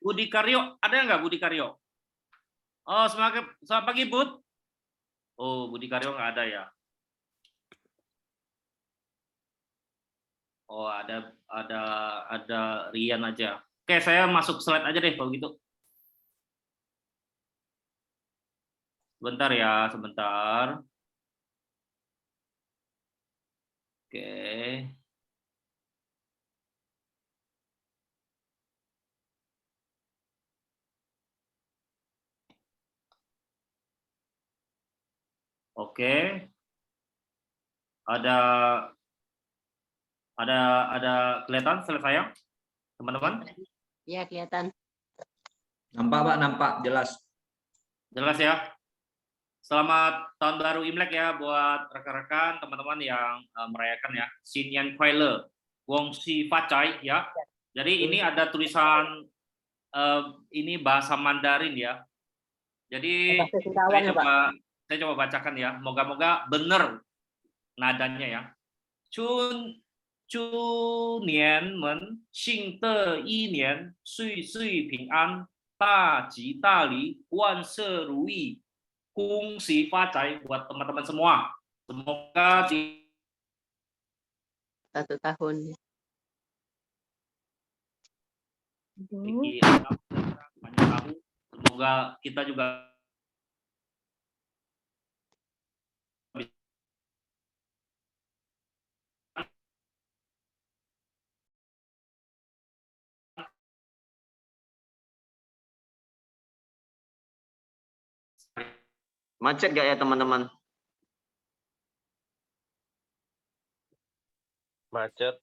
Budi Karyo, ada nggak Budi Karyo? Oh, selamat pagi, Bud. Oh, Budi Karyo nggak ada ya? Oh, ada Rian aja. Oke, saya masuk slide aja deh kalau gitu. Sebentar ya, sebentar. Oke. Oke. Ada kelihatan slide saya, teman-teman? Iya, kelihatan. Nampak, Pak, nampak jelas. Jelas ya. Selamat tahun baru Imlek ya buat rekan-rekan, teman-teman yang merayakan ya. Xin Yan Kuai Le, Wong Si Facai ya. Jadi ini ada tulisan ini bahasa Mandarin ya. Jadi saya coba bacakan ya. Moga-moga benar nadanya ya. Chun Chu Nian Men Xing De Yi Nian Sui Sui Ping An Da Ji Da Li Wan Se Ru Yi Kung Si Fa Cai buat teman-teman semua. Semoga di 1 tahun. banyak tahu. Semoga kita juga Macet gak ya teman-teman? Macet.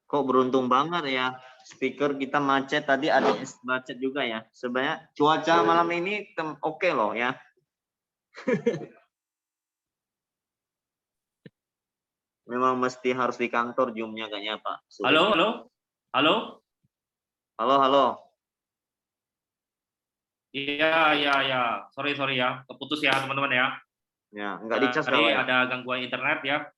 Kok beruntung banget ya, speaker kita macet tadi, ada macet juga ya. Sebenarnya cuaca malam ini oke loh ya. Memang mesti harus di kantor Zoom-nya kayaknya Pak. Halo. Iya. Sorry ya, keputus ya teman-teman ya. Ya, enggak dicas ya. ya. Ada gangguan internet ya.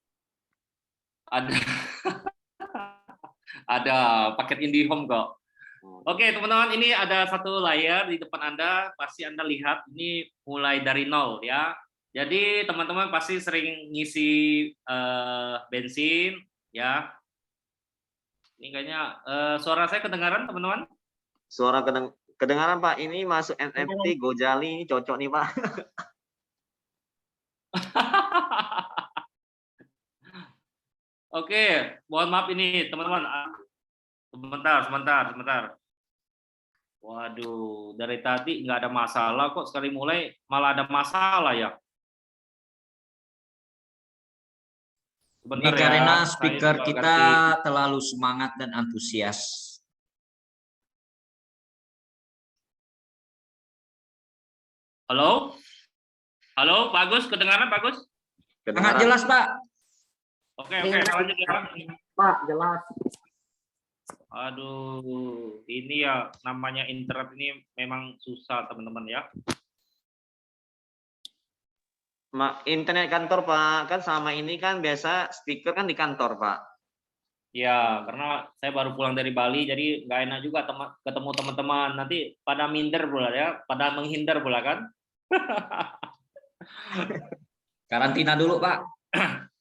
Ada paket IndiHome kok. Oke teman-teman, ini ada satu layar di depan Anda, pasti Anda lihat ini mulai dari nol ya. Jadi teman-teman pasti sering ngisi bensin ya. Ini kayaknya suara saya kedengaran teman-teman? Suara kedengaran Pak, ini masuk NFT Gojali, cocok nih Pak. Oke, mohon maaf ini teman-teman. Sebentar. Waduh, dari tadi nggak ada masalah kok, sekali mulai malah ada masalah ya. Ini karena speaker kita terlalu semangat dan antusias. Halo, Pak Agus, kedengaran Pak Agus? Sangat jelas Pak. Oke, lanjut ya. Pak, jelas. Aduh, ini ya namanya internet ini memang susah teman-teman ya. Internet kantor Pak, kan sama ini kan biasa speaker kan di kantor Pak. Ya, karena saya baru pulang dari Bali, jadi nggak enak juga ketemu teman-teman. Nanti pada minder pula ya, pada menghindar pula kan. Karantina dulu Pak.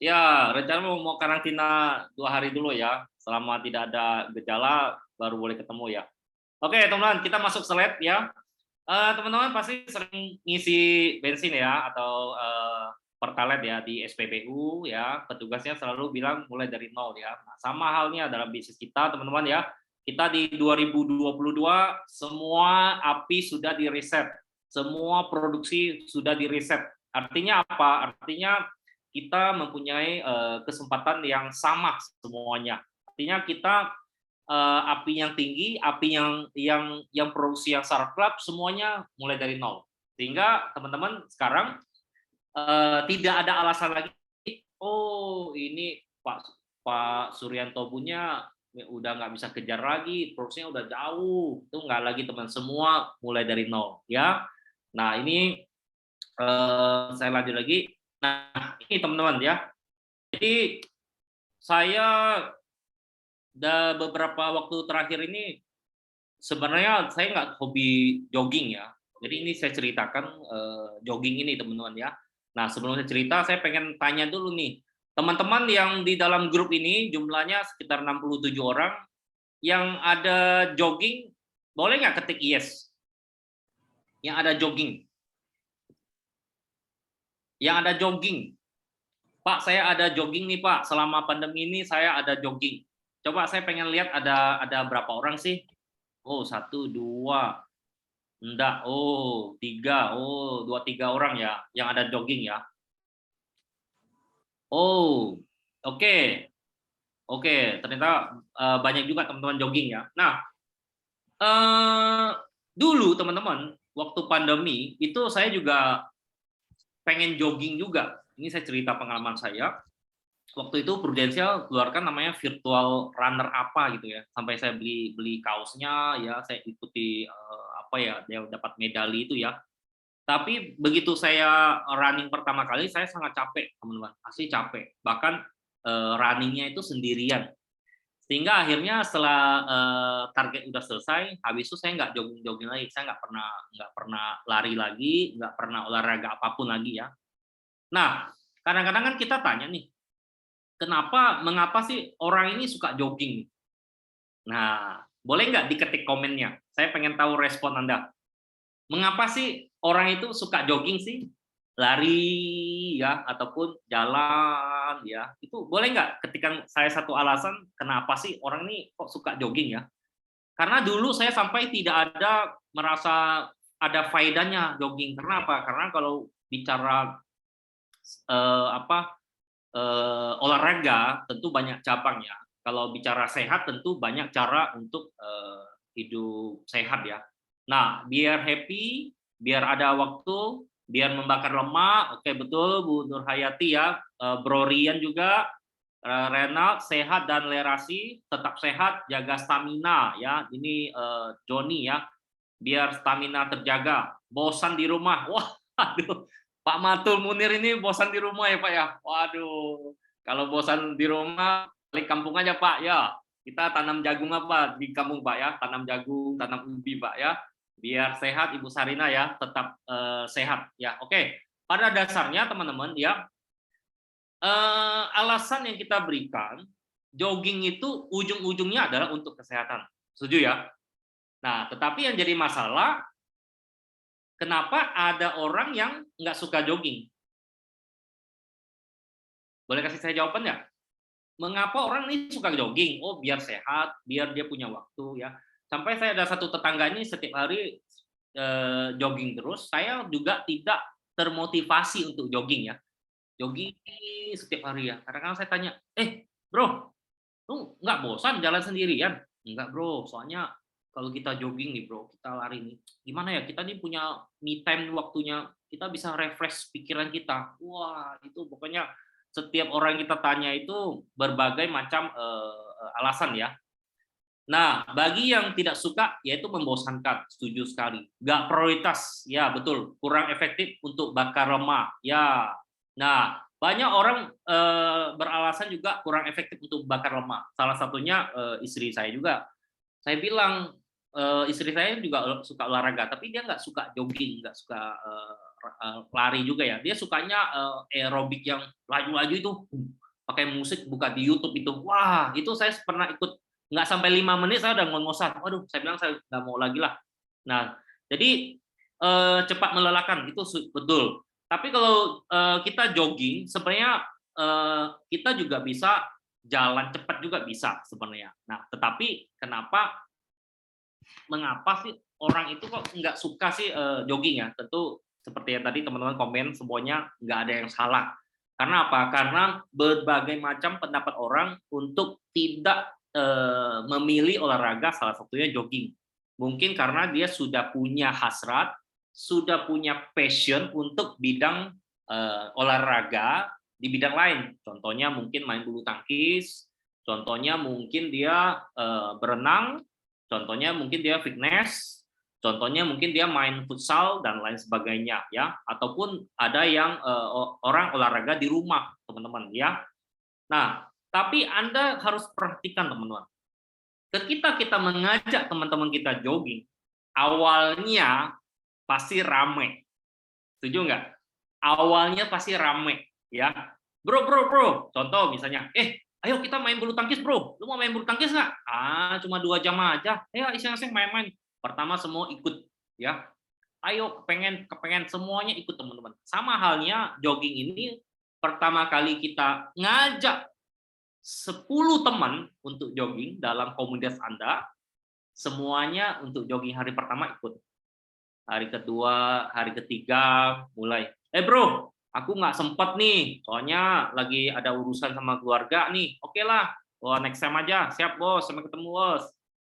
Ya, rencana mau karantina 2 hari dulu ya. Selama tidak ada gejala, baru boleh ketemu ya. Oke, teman-teman, kita masuk slide ya. Teman-teman pasti sering ngisi bensin ya, atau Pertalite ya di SPBU ya, petugasnya selalu bilang mulai dari nol ya. Nah, sama halnya dalam bisnis kita teman-teman ya. Kita di 2022 semua API sudah di reset, semua produksi sudah di reset. Artinya apa? Artinya kita mempunyai kesempatan yang sama semuanya. Artinya kita API yang tinggi, API yang produksi yang startup semuanya mulai dari nol. Sehingga teman-teman sekarang tidak ada alasan lagi, oh ini Pak Suryanto punya udah nggak bisa kejar lagi, produksinya udah jauh, itu nggak lagi teman, semua mulai dari nol ya. Nah ini saya lanjut lagi. Nah, ini teman-teman ya. Jadi saya beberapa waktu terakhir ini sebenarnya saya nggak hobi jogging ya. Jadi ini saya ceritakan jogging ini teman-teman ya. Nah sebelum saya cerita, saya pengen tanya dulu nih, teman-teman yang di dalam grup ini jumlahnya sekitar 67 orang, yang ada jogging, boleh nggak ketik yes? Yang ada jogging. Yang ada jogging. Pak, saya ada jogging nih Pak, selama pandemi ini saya ada jogging. Coba saya pengen lihat ada berapa orang sih? Oh, 1, 2, enggak, oh 3, oh 2-3 orang ya yang ada jogging ya. Oh, oke. Oke, ternyata banyak juga teman-teman jogging ya. Nah, dulu teman-teman, waktu pandemi itu saya juga pengen jogging juga. Ini saya cerita pengalaman saya. Waktu itu Prudential keluarkan namanya virtual runner apa gitu ya. Sampai saya beli kaosnya ya, saya ikuti apa ya, dia dapat medali itu ya. Tapi begitu saya running pertama kali, saya sangat capek, teman-teman. Asli capek. Bahkan runningnya itu sendirian. Sehingga akhirnya setelah target udah selesai, habis itu saya nggak jogging-jogging lagi. Saya nggak pernah lari lagi, nggak pernah olahraga apapun lagi ya. Nah, kadang-kadang kan kita tanya nih, mengapa sih orang ini suka jogging? Nah, boleh nggak diketik komennya? Saya pengen tahu respon Anda. Mengapa sih orang itu suka jogging sih? Lari ya, ataupun jalan ya. Itu boleh nggak ketikkan saya satu alasan kenapa sih orang ini kok suka jogging ya? Karena dulu saya sampai tidak ada merasa ada faedahnya jogging. Kenapa? Karena kalau bicara olahraga tentu banyak cabangnya. Kalau bicara sehat tentu banyak cara untuk hidup sehat ya. Nah, biar happy, biar ada waktu, biar membakar lemak, oke betul Bu Nur Hayati ya, Bro Rian juga, Renal sehat dan lerasi, tetap sehat, jaga stamina ya. Ini Joni ya, biar stamina terjaga. Bosan di rumah, wah, aduh. Pak Matul Munir ini bosan di rumah ya Pak ya. Waduh, kalau bosan di rumah balik kampung aja Pak ya. Kita tanam jagung apa di kampung Pak ya? Tanam jagung, tanam ubi Pak ya. Biar sehat Ibu Sarina ya, tetap sehat ya. Oke. Pada dasarnya teman-teman ya, alasan yang kita berikan jogging itu ujung-ujungnya adalah untuk kesehatan. Setuju ya? Nah, tetapi yang jadi masalah, kenapa ada orang yang nggak suka jogging? Boleh kasih saya jawaban nggak? Mengapa orang ini suka jogging? Oh, biar sehat, biar dia punya waktu ya. Sampai saya ada satu tetangga ini setiap hari jogging terus. Saya juga tidak termotivasi untuk jogging ya. Jogging setiap hari ya. Kadang-kadang saya tanya, bro, lu nggak bosan jalan sendirian? Enggak bro, soalnya kalau kita jogging nih bro, kita lari nih, gimana ya, kita nih punya me time waktunya, kita bisa refresh pikiran kita. Wah, itu pokoknya setiap orang kita tanya itu berbagai macam alasan ya. Nah, bagi yang tidak suka, yaitu membosankan, setuju sekali. Nggak prioritas, ya betul, kurang efektif untuk bakar lemak, ya. Nah, banyak orang beralasan juga kurang efektif untuk bakar lemak. Salah satunya istri saya juga. Saya bilang, istri saya juga suka olahraga, tapi dia nggak suka jogging, nggak suka lari juga ya. Dia sukanya aerobik yang laju-laju itu, pakai musik, buka di YouTube itu. Wah, itu saya pernah ikut, nggak sampai 5 menit saya udah ngos-ngosan. Waduh, saya bilang saya nggak mau lagi lah. Nah, jadi cepat melelahkan, itu betul. Tapi kalau kita jogging, sebenarnya kita juga bisa jalan cepat juga bisa sebenarnya. Nah, tetapi mengapa sih orang itu kok nggak suka sih jogging ya? Tentu seperti yang tadi teman-teman komen, semuanya nggak ada yang salah. Karena apa? Karena berbagai macam pendapat orang untuk tidak memilih olahraga, salah satunya jogging. Mungkin karena dia sudah punya hasrat, sudah punya passion untuk bidang olahraga di bidang lain. Contohnya mungkin main bulu tangkis, contohnya mungkin dia berenang, contohnya mungkin dia fitness, contohnya mungkin dia main futsal dan lain sebagainya ya. Ataupun ada yang orang olahraga di rumah, teman-teman ya. Nah, tapi Anda harus perhatikan teman-teman. ketika kita mengajak teman-teman kita jogging, awalnya pasti rame. Setuju nggak? Awalnya pasti rame, ya. Bro. Contoh misalnya, ayo kita main bulu tangkis, bro. Lu mau main bulu tangkis nggak? Cuma 2 jam aja. Ayo iseng-iseng main-main. Pertama semua ikut, ya. Ayo kepengen semuanya ikut teman-teman. Sama halnya jogging ini, pertama kali kita ngajak 10 teman untuk jogging dalam komunitas Anda, semuanya untuk jogging hari pertama ikut. Hari kedua, hari ketiga mulai, bro, aku nggak sempet nih, soalnya lagi ada urusan sama keluarga nih. Oke lah, next time aja, siap bos, sampai ketemu bos.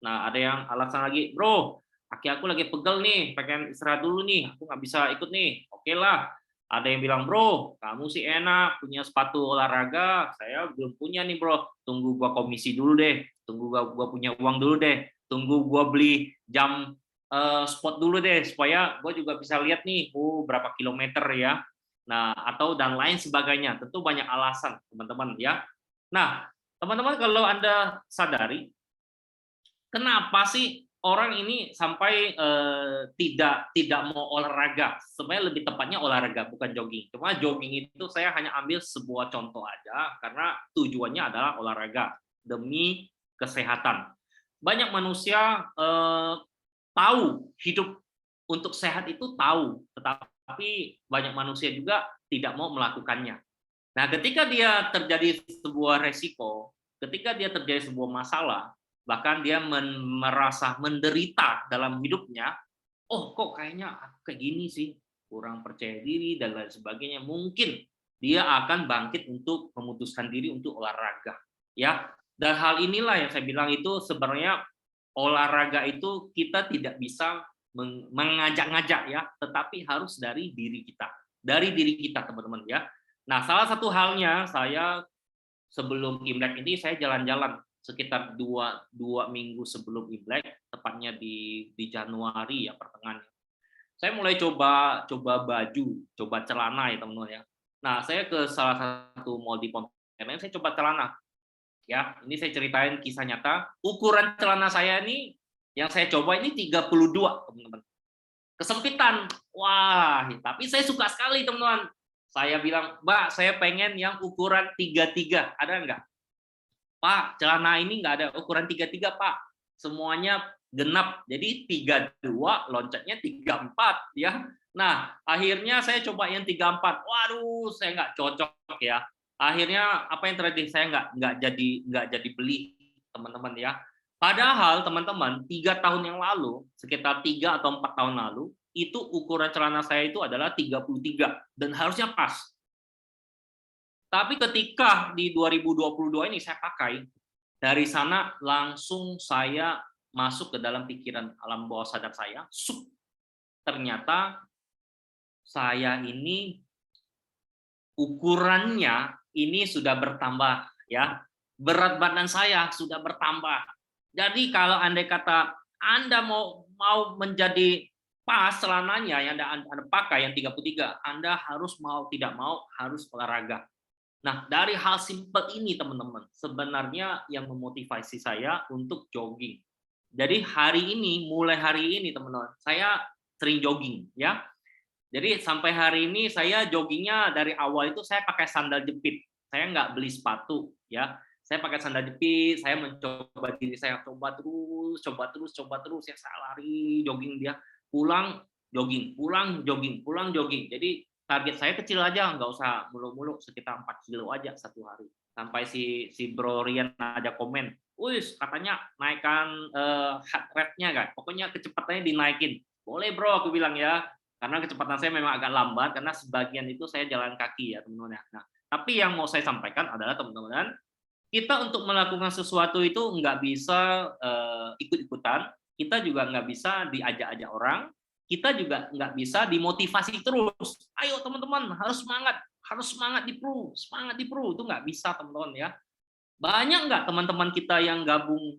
Nah, ada yang alasan lagi, bro, kaki aku lagi pegel nih, pengen istirahat dulu nih, aku nggak bisa ikut nih. Oke lah. Ada yang bilang, bro, kamu sih enak, punya sepatu olahraga, saya belum punya nih bro, tunggu gua komisi dulu deh, tunggu gua punya uang dulu deh, tunggu gua beli jam spot dulu deh, supaya gua juga bisa lihat nih, berapa kilometer ya. Nah, atau dan lain sebagainya, tentu banyak alasan teman-teman ya. Nah, teman-teman kalau Anda sadari, kenapa sih orang ini sampai tidak mau olahraga? Sebenarnya lebih tepatnya olahraga, bukan jogging. Cuma jogging itu saya hanya ambil sebuah contoh aja, karena tujuannya adalah olahraga demi kesehatan. Banyak manusia tahu hidup untuk sehat itu tahu, tetapi banyak manusia juga tidak mau melakukannya. Nah, ketika dia terjadi sebuah resiko, ketika dia terjadi sebuah masalah, bahkan dia merasa menderita dalam hidupnya, kok kayaknya aku kayak gini sih, kurang percaya diri dan lain sebagainya, mungkin dia akan bangkit untuk memutuskan diri untuk olahraga, ya. Dan hal inilah yang saya bilang itu sebenarnya olahraga itu kita tidak bisa mengajak-ngajak ya, tetapi harus dari diri kita teman-teman ya. Nah, salah satu halnya saya sebelum Imlek ini saya jalan-jalan sekitar dua minggu sebelum Imlek, tepatnya di Januari ya, pertengahan. Saya mulai coba baju, coba celana ya teman-teman ya. Nah, saya ke salah satu mall di Pontianak, saya coba celana. Ya, ini saya ceritain kisah nyata. Ukuran celana saya ini yang saya coba ini 32, teman-teman. Kesempitan. Wah, tapi saya suka sekali, teman-teman. Saya bilang, Mbak, saya pengen yang ukuran 33. Ada nggak? Pak, celana ini nggak ada ukuran 33, Pak. Semuanya genap. Jadi 32, loncatnya 34 ya. Nah, akhirnya saya coba yang 34. Waduh, saya nggak cocok ya. Akhirnya apa yang terjadi? Saya nggak jadi beli, teman-teman ya. Padahal teman-teman, 3 tahun yang lalu, sekitar 3 atau 4 tahun lalu, itu ukuran celana saya itu adalah 33 dan harusnya pas. Tapi ketika di 2022 ini saya pakai, dari sana langsung saya masuk ke dalam pikiran alam bawah sadar saya, ternyata saya ini ukurannya ini sudah bertambah ya. Berat badan saya sudah bertambah. Jadi kalau andai kata Anda mau menjadi pas celananya yang Anda pakai yang 33, Anda harus mau tidak mau harus olahraga. Nah, dari hal simpel ini teman-teman, sebenarnya yang memotivasi saya untuk jogging. Jadi mulai hari ini teman-teman, saya sering jogging ya. Jadi sampai hari ini saya joggingnya dari awal itu saya pakai sandal jepit. Saya nggak beli sepatu ya. Saya pakai sandal jepit, saya mencoba diri saya, coba terus, ya saya lari, jogging dia, pulang jogging, pulang jogging, pulang jogging. Jadi target saya kecil aja, nggak usah mulu-mulu, sekitar 4 kilo aja satu hari. Sampai si Bro Rian ada komen, wis katanya naikkan heart rate-nya kan, pokoknya kecepatannya dinaikin. Boleh bro, aku bilang ya, karena kecepatan saya memang agak lambat, karena sebagian itu saya jalan kaki ya teman-teman. Nah, tapi yang mau saya sampaikan adalah teman-teman, kita untuk melakukan sesuatu itu nggak bisa ikut-ikutan, kita juga nggak bisa diajak-ajak orang, kita juga nggak bisa dimotivasi terus. Ayo teman-teman, harus semangat di pro, itu nggak bisa teman-teman ya. Banyak nggak teman-teman kita yang gabung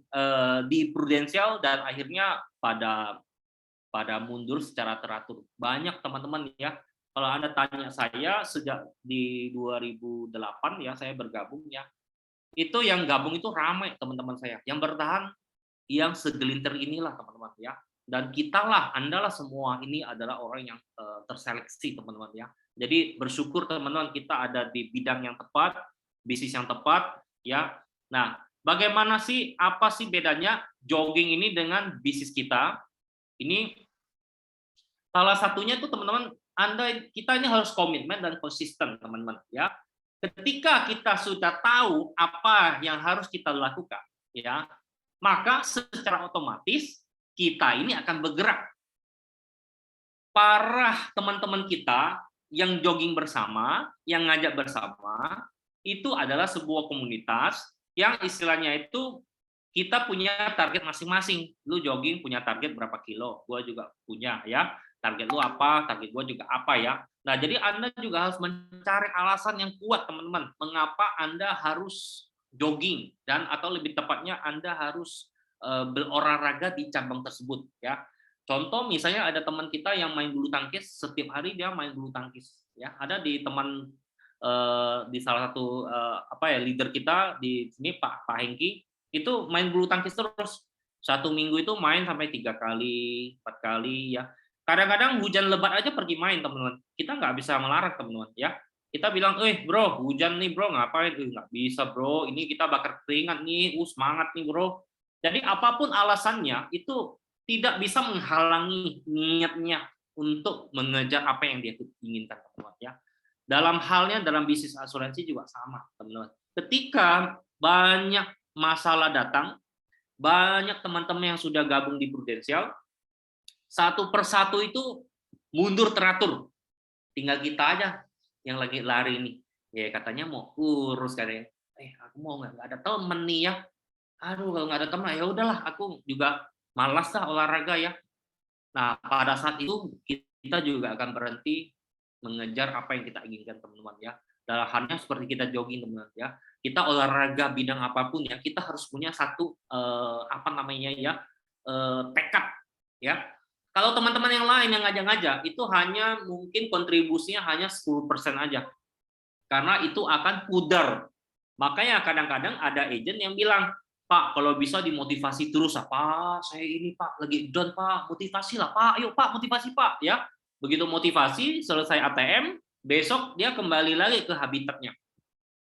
di Prudential dan akhirnya pada mundur secara teratur. Banyak teman-teman ya. Kalau Anda tanya saya sejak di 2008 ya saya bergabung ya. Itu yang gabung itu ramai teman-teman saya. Yang bertahan yang segelintir inilah teman-teman ya. Dan Anda lah semua ini adalah orang yang terseleksi teman-teman ya. Jadi bersyukur teman-teman kita ada di bidang yang tepat, bisnis yang tepat ya. Nah, bagaimana sih, apa sih bedanya jogging ini dengan bisnis kita? Ini salah satunya itu teman-teman, kita ini harus komitmen dan konsisten teman-teman ya. Ketika kita sudah tahu apa yang harus kita lakukan ya, maka secara otomatis kita ini akan bergerak. Para teman-teman kita yang jogging bersama, yang ngajak bersama, itu adalah sebuah komunitas yang istilahnya itu kita punya target masing-masing. Lu jogging punya target berapa kilo, gua juga punya ya. Target lu apa, target gua juga apa ya. Nah, jadi Anda juga harus mencari alasan yang kuat teman-teman, mengapa Anda harus jogging dan atau lebih tepatnya Anda harus berolahraga di cabang tersebut ya. Contoh misalnya ada teman kita yang main bulu tangkis, setiap hari dia main bulu tangkis ya. Ada di teman di salah satu leader kita di sini Pak Hengki itu main bulu tangkis terus. Satu minggu itu main sampai 3 kali, 4 kali ya. Kadang-kadang hujan lebat aja pergi main teman-teman. Kita nggak bisa melarang teman-teman ya. Kita bilang, bro, hujan nih bro, ngapain? Nggak bisa bro, ini kita bakar keringat nih, semangat nih bro. Jadi apapun alasannya itu tidak bisa menghalangi niatnya untuk mengejar apa yang dia inginkan teman-teman ya. Dalam halnya dalam bisnis asuransi juga sama teman-teman. Ketika banyak masalah datang, banyak teman-teman yang sudah gabung di Prudential, satu persatu itu mundur teratur. Tinggal kita aja yang lagi lari nih. Ya katanya mau urus katanya. Aku mau nggak ada temen nih ya. Aduh, kalau nggak ada teman ya udahlah, aku juga malas lah olahraga ya. Nah, pada saat itu kita juga akan berhenti mengejar apa yang kita inginkan teman-teman ya. Dalam halnya seperti kita jogging teman-teman ya. Kita olahraga bidang apapun ya, kita harus punya satu tekad ya. Kalau teman-teman yang lain yang ngajak-ngajak itu hanya mungkin kontribusinya hanya 10% aja. Karena itu akan pudar. Makanya kadang-kadang ada agent yang bilang, Pak, kalau bisa dimotivasi terus, Pak, saya ini Pak lagi down Pak, motivasi lah Pak, ayo Pak, motivasi Pak, ya. Begitu motivasi, selesai ATM, besok dia kembali lagi ke habitatnya,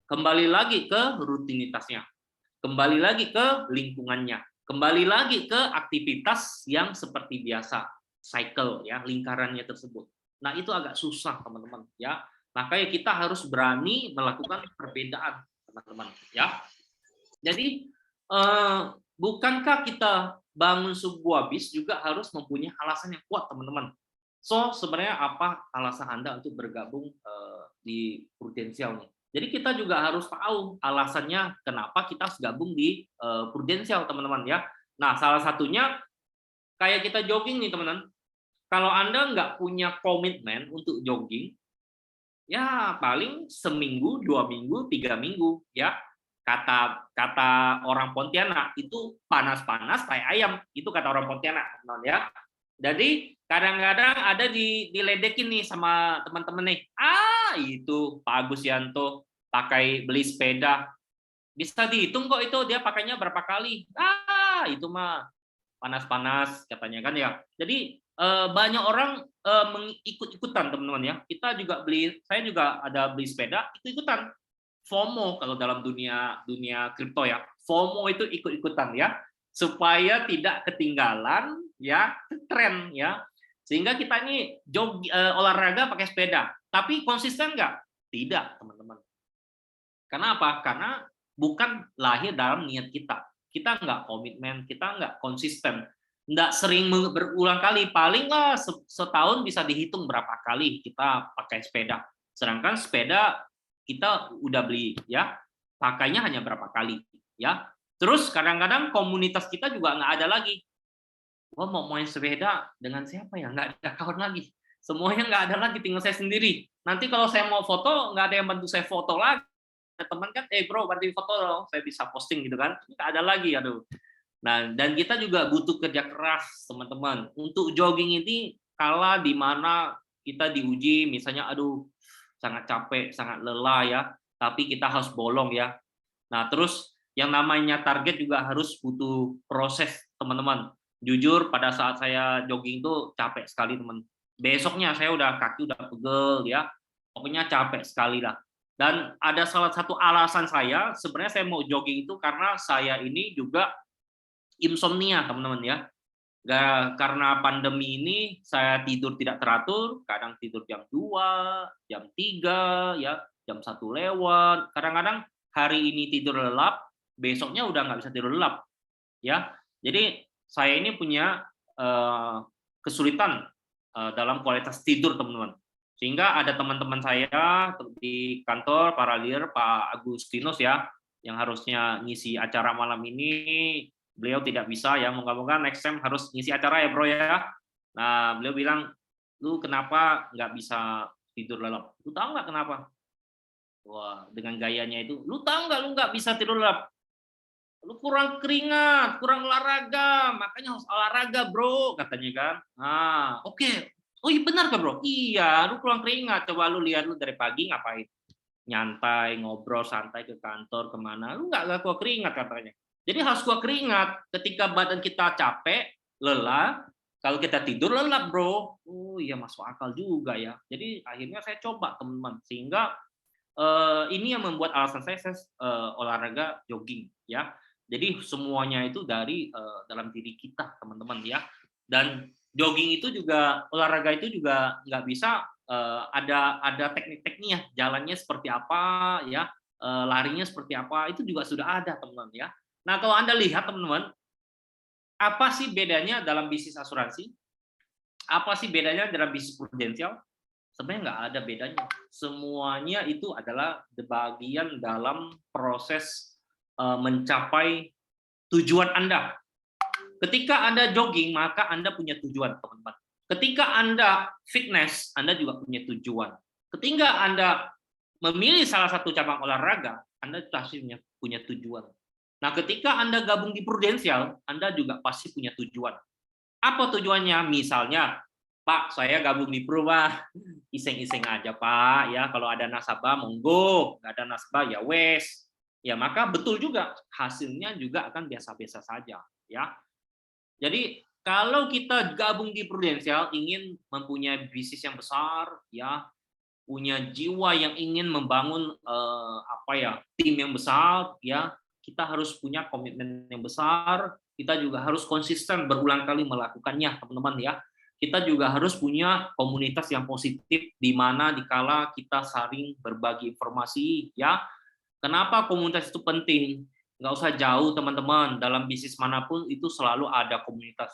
kembali lagi ke rutinitasnya, kembali lagi ke lingkungannya, kembali lagi ke aktivitas yang seperti biasa, cycle ya, lingkarannya tersebut. Nah itu agak susah teman-teman ya, makanya kita harus berani melakukan perbedaan teman-teman ya. Jadi bukankah kita bangun sebuah bis juga harus mempunyai alasan yang kuat teman-teman. So sebenarnya apa alasan Anda untuk bergabung di Prudential nih? Jadi kita juga harus tahu alasannya kenapa kita harus gabung di Prudential teman-teman ya. Nah salah satunya kayak kita jogging nih teman-teman. Kalau Anda nggak punya komitmen untuk jogging, ya paling seminggu, 2 minggu, 3 minggu ya. Kata orang Pontianak itu panas-panas tai ayam, itu kata orang Pontianak ya. Jadi kadang-kadang ada diledekin nih sama teman-teman nih, itu Pak Agus Yanto pakai beli sepeda, bisa dihitung kok itu dia pakainya berapa kali, itu mah panas-panas katanya kan ya. Jadi banyak orang mengikut-ikutan teman-teman ya. Saya juga ada beli sepeda, ikut-ikutan. FOMO kalau dalam dunia kripto ya, FOMO itu ikut-ikutan ya, supaya tidak ketinggalan ya tren ya, sehingga kita ini olahraga pakai sepeda, tapi konsisten nggak? Tidak teman-teman. Kenapa? Karena bukan lahir dalam niat kita nggak komitmen, kita nggak konsisten, nggak sering berulang kali, paling lah setahun bisa dihitung berapa kali kita pakai sepeda, sedangkan sepeda kita udah beli ya, pakainya hanya berapa kali ya. Terus kadang-kadang komunitas kita juga nggak ada lagi. Wah mau main sepeda dengan siapa ya? Nggak ada kawan lagi. Semuanya nggak ada lagi, tinggal saya sendiri. Nanti kalau saya mau foto nggak ada yang bantu saya foto lagi. Ada teman kan, bro bantuin foto dong, saya bisa posting gitu kan. Nggak ada lagi, aduh. Nah dan kita juga butuh kerja keras teman-teman. Untuk jogging ini kala di mana kita diuji, misalnya sangat capek, sangat lelah ya, tapi kita harus bolong ya. Nah, terus yang namanya target juga harus butuh proses teman-teman. Jujur pada saat saya jogging itu capek sekali teman. Besoknya saya kaki udah pegel ya. Pokoknya capek sekali lah. Dan ada salah satu alasan saya sebenarnya saya mau jogging itu karena saya ini juga insomnia teman-teman ya. Karena pandemi ini saya tidur tidak teratur, kadang tidur jam 2, jam 3 ya, jam 1 lewat. Kadang-kadang hari ini tidur lelap, besoknya udah nggak bisa tidur lelap ya. Jadi saya ini punya kesulitan dalam kualitas tidur teman-teman. Sehingga ada teman-teman saya di kantor Paralir, Pak Agustinus ya, yang harusnya ngisi acara malam ini, beliau tidak bisa ya, moga-moga next time harus ngisi acara ya bro ya. Nah beliau bilang, lu kenapa nggak bisa tidur lelap? Lu tahu nggak kenapa? Wah dengan gayanya itu, lu tahu nggak lu nggak bisa tidur lelap? Lu kurang keringat, kurang olahraga, makanya harus olahraga bro, katanya kan. Nah oke. Oh iya benar kan bro? Iya, lu kurang keringat. Coba lu lihat lu dari pagi ngapain? Nyantai, ngobrol, santai ke kantor, kemana? Lu nggak kuat keringat katanya. Jadi harus kuat keringat. Ketika badan kita capek, lelah, kalau kita tidur lelap bro. Oh iya masuk akal juga ya. Jadi akhirnya saya coba teman-teman. Sehingga ini yang membuat alasan saya olahraga jogging ya. Jadi semuanya itu dari dalam diri kita teman-teman ya. Dan jogging itu juga olahraga itu juga nggak bisa ada teknik-tekniknya, jalannya seperti apa ya, larinya seperti apa, itu juga sudah ada teman-teman ya. Nah kalau Anda lihat teman-teman, apa sih bedanya dalam bisnis asuransi? Apa sih bedanya dalam bisnis prudensial? Sebenarnya nggak ada bedanya. Semuanya itu adalah bagian dalam proses mencapai tujuan Anda. Ketika Anda jogging, maka Anda punya tujuan, teman-teman. Ketika Anda fitness, Anda juga punya tujuan. Ketika Anda memilih salah satu cabang olahraga, Anda pasti punya tujuan. Nah, ketika Anda gabung di prudensial, Anda juga pasti punya tujuan. Apa tujuannya? Misalnya, Pak, saya gabung di Pru, Pak. Iseng-iseng aja, Pak. Ya, kalau ada nasabah, monggo. Nggak ada nasabah, ya wes. Ya, maka betul juga. Hasilnya juga akan biasa-biasa saja. Ya. Jadi kalau kita gabung di prudensial, ingin mempunyai bisnis yang besar, ya, punya jiwa yang ingin membangun tim yang besar, ya, kita harus punya komitmen yang besar. Kita juga harus konsisten berulang kali melakukannya, teman-teman ya. Kita juga harus punya komunitas yang positif di mana dikala kita saling berbagi informasi, ya. Kenapa komunitas itu penting? Nggak usah jauh teman-teman, dalam bisnis manapun itu selalu ada komunitas.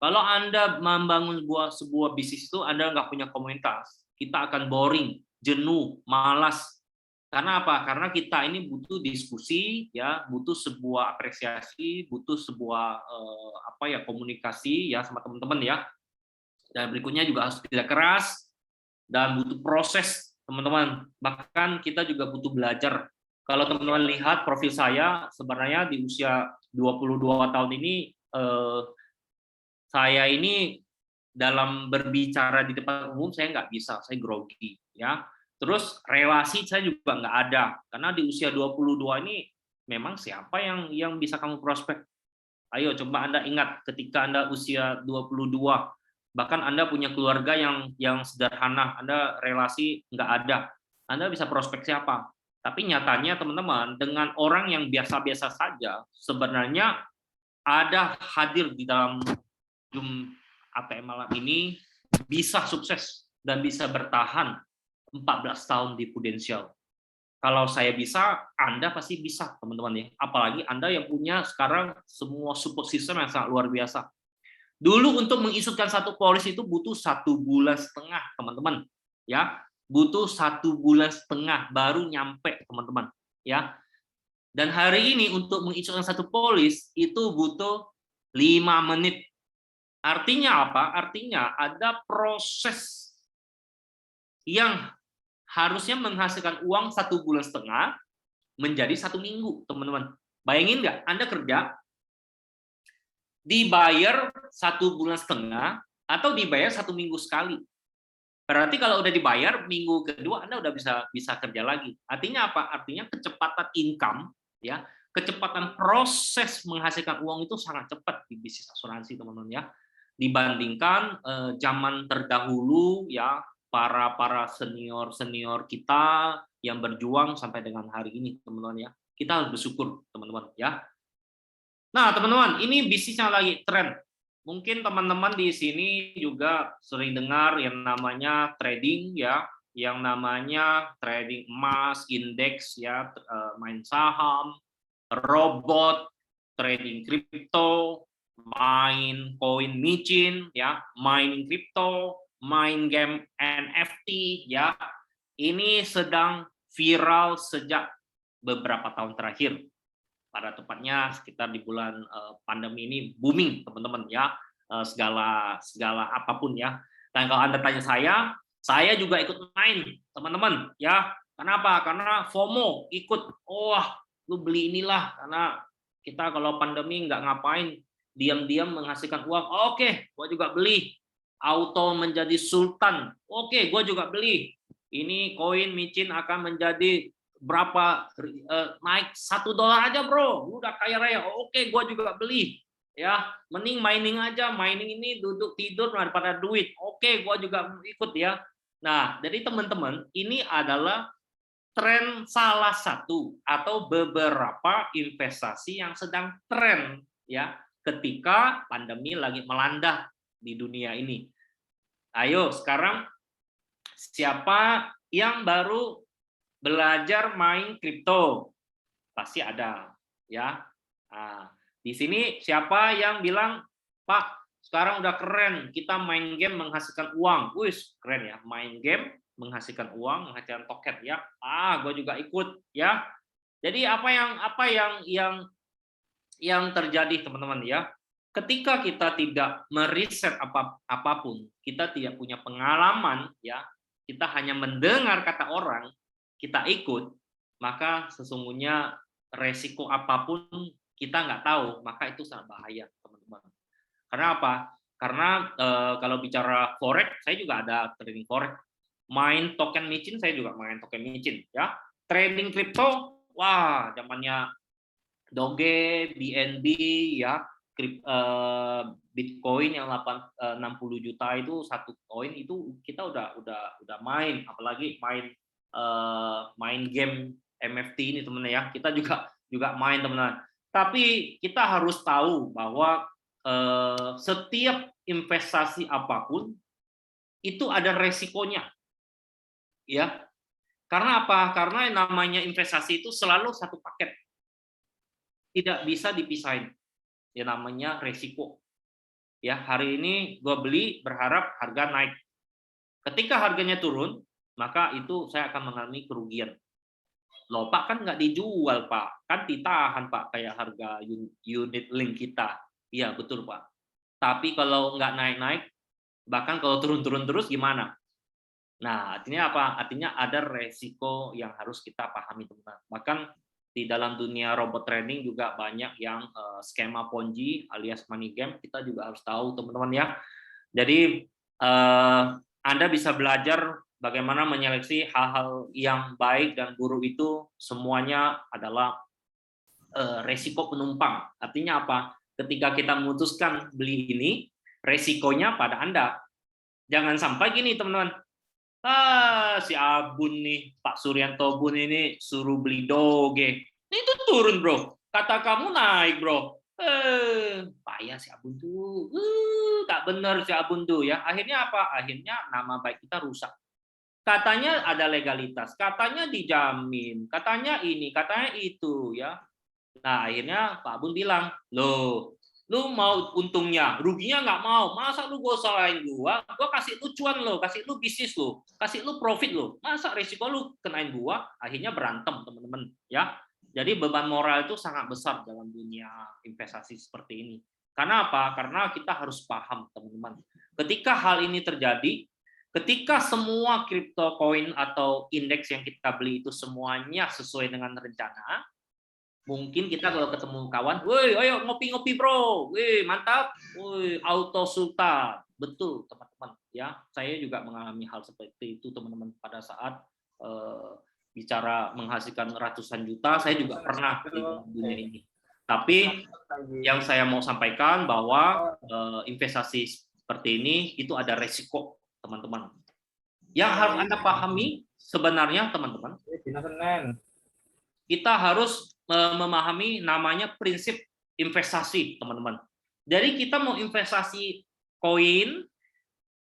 Kalau Anda membangun sebuah bisnis itu Anda nggak punya komunitas, kita akan boring, jenuh, malas. Karena apa? Karena kita ini butuh diskusi, ya, butuh sebuah apresiasi, butuh sebuah komunikasi ya sama teman-teman ya. Dan berikutnya juga harus tidak keras dan butuh proses teman-teman. Bahkan kita juga butuh belajar. Kalau teman-teman lihat profil saya, sebenarnya di usia 22 tahun ini, saya ini dalam berbicara di depan umum, saya nggak bisa, saya grogi. Ya. Terus relasi saya juga nggak ada, karena di usia 22 ini, memang siapa yang bisa kamu prospek? Ayo coba Anda ingat, ketika Anda usia 22, bahkan Anda punya keluarga yang sederhana, Anda relasi nggak ada, Anda bisa prospek siapa? Tapi nyatanya teman-teman, dengan orang yang biasa-biasa saja, sebenarnya ada hadir di dalam Zoom ATM malam ini, bisa sukses dan bisa bertahan 14 tahun di prudensial. Kalau saya bisa, Anda pasti bisa, teman-teman ya. Apalagi Anda yang punya sekarang semua support system yang sangat luar biasa. Dulu untuk mengisutkan satu polis itu butuh 1,5 bulan, teman-teman. Ya, butuh 1,5 bulan baru nyampe, teman-teman. Ya. Dan hari ini untuk mengisutkan satu polis itu butuh 5 menit. Artinya apa? Artinya ada proses yang harusnya menghasilkan uang 1,5 bulan menjadi 1 minggu, teman-teman. Bayangin nggak? Anda kerja, dibayar 1,5 bulan atau dibayar 1 minggu sekali. Berarti kalau udah dibayar minggu kedua Anda udah bisa kerja lagi. Artinya apa? Artinya kecepatan income ya kecepatan proses menghasilkan uang itu sangat cepat di bisnis asuransi, teman-teman ya. Dibandingkan zaman terdahulu ya, para senior kita yang berjuang sampai dengan hari ini, teman-teman ya. Kita harus bersyukur, teman-teman ya. Nah, teman-teman, ini bisnisnya lagi tren. Mungkin teman-teman di sini juga sering dengar yang namanya trading ya, yang namanya trading emas, indeks ya, main saham, robot, trading kripto, main koin micin ya, mining kripto, main game NFT ya. Ini sedang viral sejak beberapa tahun terakhir. Pada tepatnya sekitar di bulan pandemi ini booming, teman-teman ya, segala apapun ya. Dan kalau Anda tanya saya juga ikut main, teman-teman ya. Kenapa? Karena FOMO, ikut, wah, lu beli inilah, karena kita kalau pandemi nggak ngapain, diam-diam menghasilkan uang. Oke, gua juga beli. Auto menjadi sultan. Oke, gua juga beli. Ini koin micin akan menjadi berapa, naik $1 aja bro, udah kaya raya. Oke, gua juga beli ya, mending mining aja, mining ini duduk tidur daripada duit. Oke, gua juga ikut ya. Nah, jadi teman-teman, ini adalah tren salah satu atau beberapa investasi yang sedang tren ya, ketika pandemi lagi melanda di dunia ini. Ayo sekarang siapa yang baru belajar main kripto? Pasti ada ya. Nah, di sini siapa yang bilang, Pak, sekarang udah keren, kita main game menghasilkan uang. Wih, keren ya, main game menghasilkan uang, menghasilkan token ya. Gue juga ikut ya. Jadi apa yang terjadi, teman-teman ya? Ketika kita tidak meriset apapun, kita tidak punya pengalaman ya, kita hanya mendengar kata orang, kita ikut, maka sesungguhnya resiko apapun kita nggak tahu, maka itu sangat bahaya, teman-teman. Karena apa? Karena kalau bicara forex, saya juga ada trading forex. Main token micin, saya juga main token micin. Ya, trading kripto, wah, zamannya Doge, BNB, ya, Bitcoin yang 60 juta itu satu koin, itu kita udah main, apalagi main game NFT ini, teman-teman ya, kita juga main, teman-teman. Tapi kita harus tahu bahwa setiap investasi apapun itu ada resikonya, ya. Karena apa? Karena yang namanya investasi itu selalu satu paket, tidak bisa dipisahin. Ya namanya resiko. Ya, hari ini gue beli berharap harga naik. Ketika harganya turun, maka itu saya akan mengalami kerugian. Loh Pak, kan nggak dijual Pak, kan ditahan Pak, kayak harga unit link kita. Iya betul Pak. Tapi kalau nggak naik-naik, bahkan kalau turun-turun terus gimana? Nah, artinya apa? Artinya ada resiko yang harus kita pahami, teman-teman. Bahkan di dalam dunia robot trading juga banyak yang skema Ponzi alias money game, kita juga harus tahu, teman-teman ya. Jadi Anda bisa belajar bagaimana menyeleksi hal-hal yang baik dan buruk itu, semuanya adalah resiko penumpang. Artinya apa? Ketika kita memutuskan beli ini, resikonya pada Anda. Jangan sampai gini, teman-teman. Si Abun nih, Pak Suryanto Bun ini suruh beli Doge. Itu turun, bro. Kata kamu naik, bro. Payah si Abun tuh. Tak benar si Abun tuh ya. Akhirnya apa? Akhirnya nama baik kita rusak. Katanya ada legalitas, katanya dijamin, katanya ini, katanya itu ya. Nah, akhirnya Pak Abun bilang, loh, lu mau untungnya, ruginya nggak mau. Masa lu gue salahin gua kasih lu cuan lo, kasih lu bisnis lo, kasih lu profit lo. Masa risiko lu kenain gua, akhirnya berantem, teman-teman. Ya, jadi beban moral itu sangat besar dalam dunia investasi seperti ini. Karena apa? Karena kita harus paham, teman-teman. Ketika hal ini terjadi, ketika semua crypto coin atau indeks yang kita beli itu semuanya sesuai dengan rencana, mungkin kita kalau ketemu kawan, woi, ayo ngopi-ngopi bro, woi mantap, woi auto sultan, betul teman-teman ya. Saya juga mengalami hal seperti itu, teman-teman, pada saat bicara menghasilkan ratusan juta, saya juga pernah di dunia ini. Tapi yang saya mau sampaikan bahwa investasi seperti ini itu ada resiko, teman-teman. Yang harus Anda pahami sebenarnya, teman-teman, kita harus memahami namanya prinsip investasi, teman-teman. Jadi kita mau investasi koin,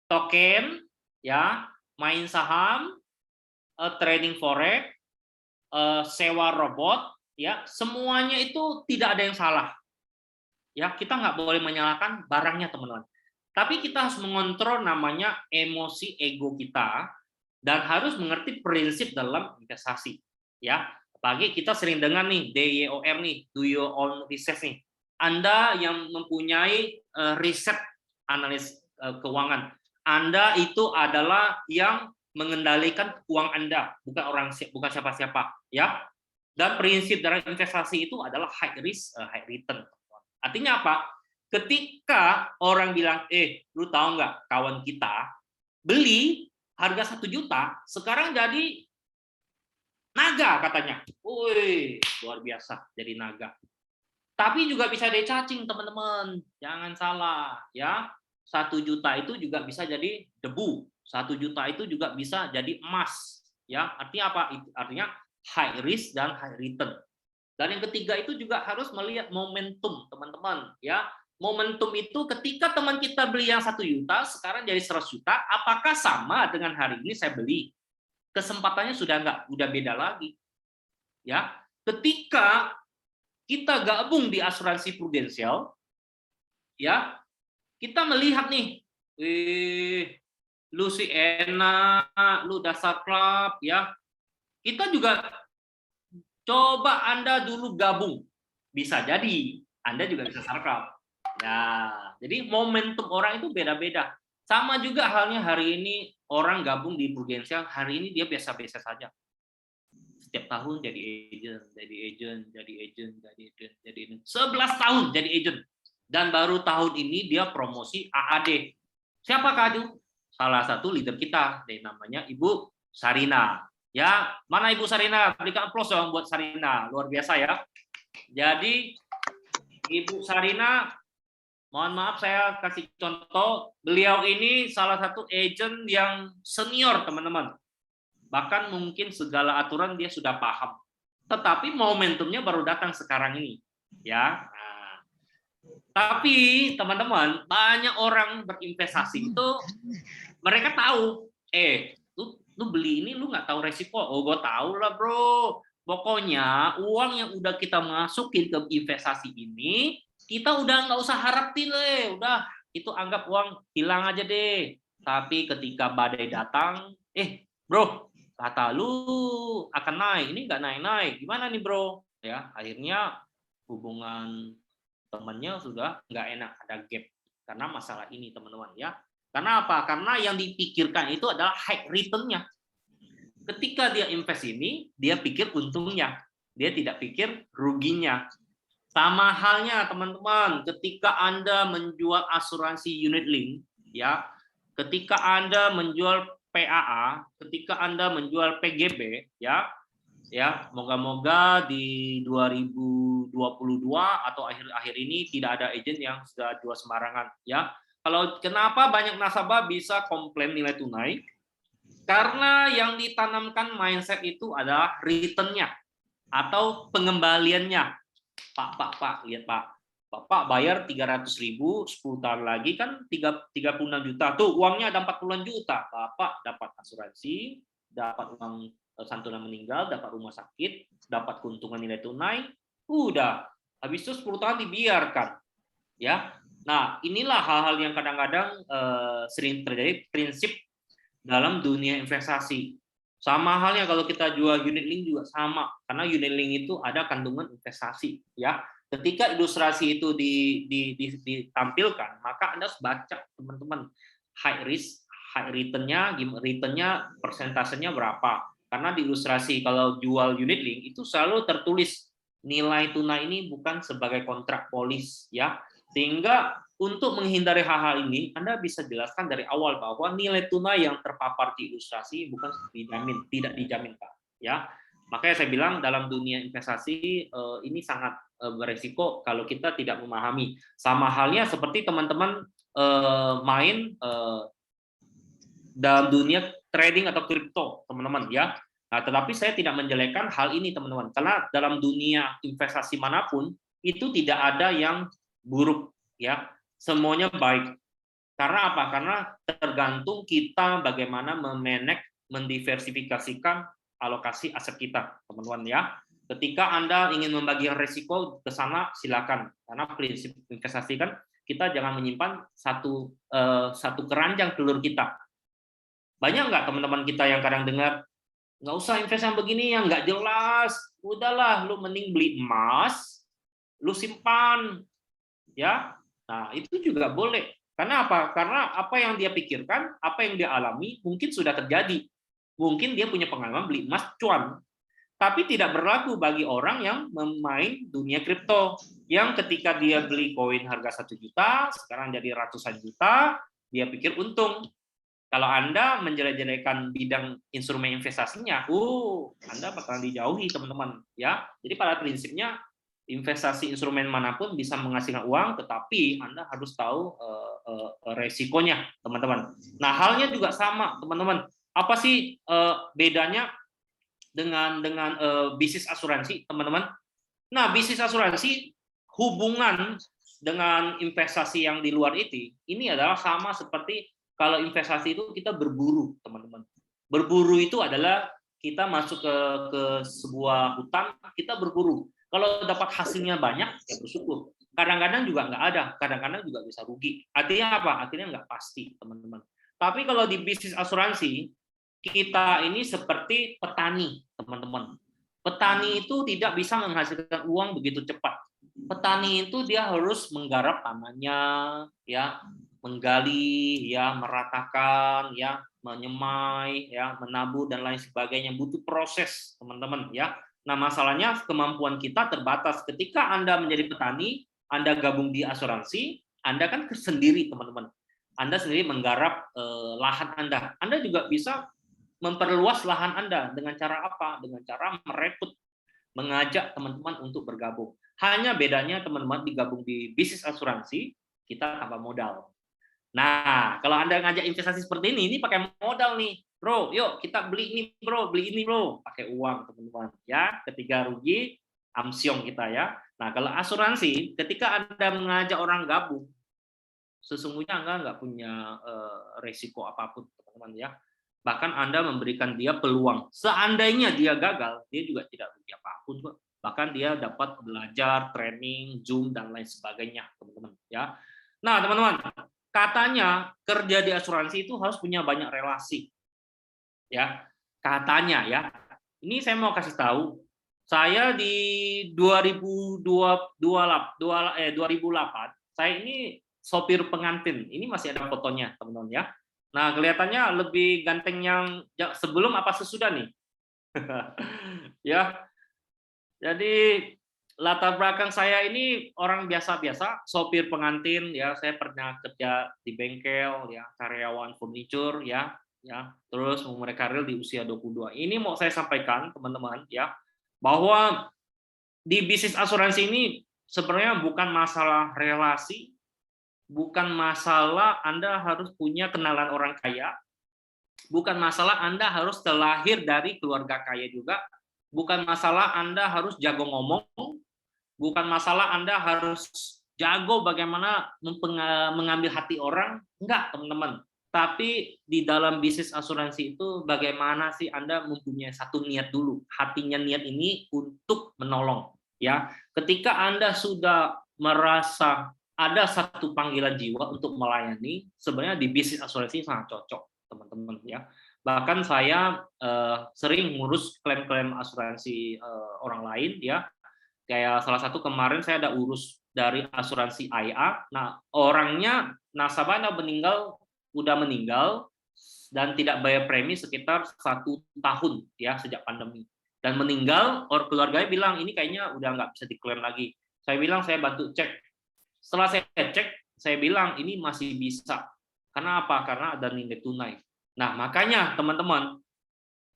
token, ya, main saham, trading forex, sewa robot, ya, semuanya itu tidak ada yang salah. Ya, kita nggak boleh menyalahkan barangnya, teman-teman. Tapi kita harus mengontrol namanya emosi ego kita dan harus mengerti prinsip dalam investasi. Ya, apalagi kita sering dengar nih DYOR nih, do your own research nih. Anda yang mempunyai riset analis keuangan, Anda itu adalah yang mengendalikan uang Anda, bukan siapa-siapa, ya. Dan prinsip dari investasi itu adalah high risk, high return. Artinya apa? Ketika orang bilang, lu tahu nggak kawan kita beli harga 1 juta, sekarang jadi naga katanya. Woi, luar biasa jadi naga. Tapi juga bisa dicacing, teman-teman. Jangan salah, ya. 1 juta itu juga bisa jadi debu. 1 juta itu juga bisa jadi emas. Ya, artinya apa? Artinya high risk dan high return. Dan yang ketiga itu juga harus melihat momentum, teman-teman. Ya, momentum itu ketika teman kita beli yang 1 juta, sekarang jadi 100 juta, apakah sama dengan hari ini saya beli? Kesempatannya udah beda lagi. Ya, ketika kita gabung di asuransi prudensial, ya, kita melihat nih, lu si enak, lu dasar klub, ya. Kita juga coba Anda dulu gabung, bisa jadi Anda juga bisa sarklap. Ya, jadi momentum orang itu beda-beda. Sama juga halnya hari ini orang gabung di prudensial, hari ini dia biasa-biasa saja. Setiap tahun jadi agent. 11 tahun jadi agent. Dan baru tahun ini dia promosi AAD. Siapakah itu? Salah satu leader kita, namanya Ibu Sarina. Ya, mana Ibu Sarina? Berikan aplaus dong buat Sarina. Luar biasa ya. Jadi Ibu Sarina, mohon maaf saya kasih contoh, beliau ini salah satu agent yang senior, teman-teman. Bahkan mungkin segala aturan dia sudah paham. Tetapi momentumnya baru datang sekarang ini. Ya. Nah. Tapi teman-teman, banyak orang berinvestasi itu mereka tahu, lu beli ini lu nggak tahu resiko. Oh, gue tahu lah, bro. Pokoknya uang yang udah kita masukin ke investasi ini, kita udah nggak usah harapin deh. Udah, itu anggap uang hilang aja deh. Tapi ketika badai datang, bro, kata lu akan naik, ini nggak naik-naik, gimana nih bro? Ya, akhirnya hubungan temannya sudah nggak enak, ada gap karena masalah ini, teman-teman ya. Karena apa? Karena yang dipikirkan itu adalah high return-nya. Ketika dia invest ini, dia pikir untungnya, dia tidak pikir ruginya. Sama halnya teman-teman, ketika Anda menjual asuransi unit link, ya, ketika Anda menjual PAA, ketika Anda menjual PGB, ya, moga-moga di 2022 atau akhir-akhir ini tidak ada agent yang sudah jual sembarangan, ya. Kalau kenapa banyak nasabah bisa komplain nilai tunai? Karena yang ditanamkan mindset itu adalah return-nya atau pengembaliannya. Pak, lihat Pak. Bapak bayar 300.000, 10 tahun lagi kan 36 juta. Tuh, uangnya ada 40 juta. Bapak dapat asuransi, dapat uang santunan meninggal, dapat rumah sakit, dapat keuntungan nilai tunai. Udah, habis itu 10 tahun dibiarkan. Ya. Nah, inilah hal-hal yang kadang-kadang sering terjadi, prinsip dalam dunia investasi. Sama halnya kalau kita jual unit link juga sama, karena unit link itu ada kandungan investasi, ya. Ketika ilustrasi itu ditampilkan, maka Anda harus baca, teman-teman, high risk, high return-nya, persentasenya berapa. Karena di ilustrasi kalau jual unit link itu selalu tertulis nilai tunai ini bukan sebagai kontrak polis, ya. Sehingga untuk menghindari hal-hal ini, Anda bisa jelaskan dari awal bahwa nilai tunai yang terpapar di ilustrasi bukan dijamin, tidak dijamin, Pak. ya. Makanya saya bilang dalam dunia investasi ini sangat beresiko kalau kita tidak memahami. Sama halnya seperti teman-teman main dalam dunia trading atau kripto, teman-teman ya. Nah, tetapi saya tidak menjelekkan hal ini, teman-teman, karena dalam dunia investasi manapun itu tidak ada yang buruk, ya. Semuanya baik. Karena apa? Karena tergantung kita bagaimana mendiversifikasikan alokasi aset kita, teman-teman ya. Ketika Anda ingin membagi risiko ke sana, silakan. Karena prinsip investasi kan kita jangan menyimpan satu keranjang telur kita. Banyak nggak teman-teman kita yang kadang dengar, nggak usah invest yang begini yang nggak jelas, udahlah lu mending beli emas, lu simpan, ya. Nah itu juga boleh. Karena apa? Karena apa yang dia pikirkan, apa yang dia alami mungkin sudah terjadi. Mungkin dia punya pengalaman beli emas cuan, tapi tidak berlaku bagi orang yang memain dunia kripto, yang ketika dia beli koin harga 1 juta, sekarang jadi ratusan juta, dia pikir untung. Kalau Anda menjelek-jelekan bidang instrumen investasinya, Anda bakalan dijauhi, teman-teman. Ya, jadi pada prinsipnya investasi instrumen manapun bisa menghasilkan uang, tetapi Anda harus tahu resikonya, teman-teman. Nah, halnya juga sama, teman-teman. Apa sih bedanya dengan bisnis asuransi, teman-teman? Nah, bisnis asuransi hubungan dengan investasi yang di luar itu, ini adalah sama seperti kalau investasi itu kita berburu, teman-teman. Berburu itu adalah kita masuk ke sebuah hutan, kita berburu. Kalau dapat hasilnya banyak, ya bersyukur. Kadang-kadang juga nggak ada, kadang-kadang juga bisa rugi. Artinya apa? Artinya nggak pasti, teman-teman. Tapi kalau di bisnis asuransi, kita ini seperti petani, teman-teman. Petani itu tidak bisa menghasilkan uang begitu cepat. Petani itu dia harus menggarap tanahnya, ya, menggali, ya, meratakan, ya, menyemai, ya, menabur dan lain sebagainya, butuh proses, teman-teman, ya. Nah, masalahnya kemampuan kita terbatas. Ketika Anda menjadi petani, Anda gabung di asuransi, Anda kan sendiri, teman-teman. Anda sendiri menggarap lahan Anda. Anda juga bisa memperluas lahan Anda dengan cara apa? Dengan cara merekrut, mengajak teman-teman untuk bergabung. Hanya bedanya teman-teman digabung di bisnis asuransi, kita tambah modal. Nah, kalau Anda ngajak investasi seperti ini pakai modal nih, bro. Yuk kita beli ini, bro. Beli ini, bro. Pakai uang, teman-teman. Ya, ketika rugi, amsyong kita ya. Nah, kalau asuransi, ketika Anda mengajak orang gabung, sesungguhnya Anda nggak punya resiko apapun, teman-teman ya. Bahkan Anda memberikan dia peluang. Seandainya dia gagal, dia juga tidak rugi apapun, kok. Bahkan dia dapat belajar, training, Zoom dan lain sebagainya, teman-teman ya. Nah, teman-teman, katanya kerja di asuransi itu harus punya banyak relasi. Ya, katanya ya. Ini saya mau kasih tahu, saya di 2008, saya ini sopir pengantin. Ini masih ada fotonya, teman-teman ya. Nah, kelihatannya lebih ganteng yang sebelum apa sesudah nih? Ya. Jadi latar belakang saya ini orang biasa-biasa, sopir pengantin ya, saya pernah kerja di bengkel ya, karyawan furniture ya, terus memulai karir di usia 22. Ini mau saya sampaikan teman-teman ya, bahwa di bisnis asuransi ini sebenarnya bukan masalah relasi, bukan masalah Anda harus punya kenalan orang kaya, bukan masalah Anda harus terlahir dari keluarga kaya juga, bukan masalah Anda harus jago ngomong, bukan masalah Anda harus jago bagaimana mengambil hati orang, enggak, teman-teman. Tapi di dalam bisnis asuransi itu bagaimana sih Anda mempunyai satu niat dulu. Hatinya niat ini untuk menolong, ya. Ketika Anda sudah merasa ada satu panggilan jiwa untuk melayani, sebenarnya di bisnis asuransi sangat cocok, teman-teman ya. Bahkan saya sering ngurus klaim-klaim asuransi orang lain ya. Kayak salah satu kemarin saya ada urus dari asuransi IA. Nah, orangnya nasabahnya udah meninggal dan tidak bayar premi sekitar 1 tahun ya sejak pandemi. Dan meninggal, orang keluarganya bilang ini kayaknya udah nggak bisa diklaim lagi. Saya bilang saya bantu cek. Setelah saya cek, saya bilang ini masih bisa. Karena apa? Karena ada nilai tunai. Nah, makanya teman-teman,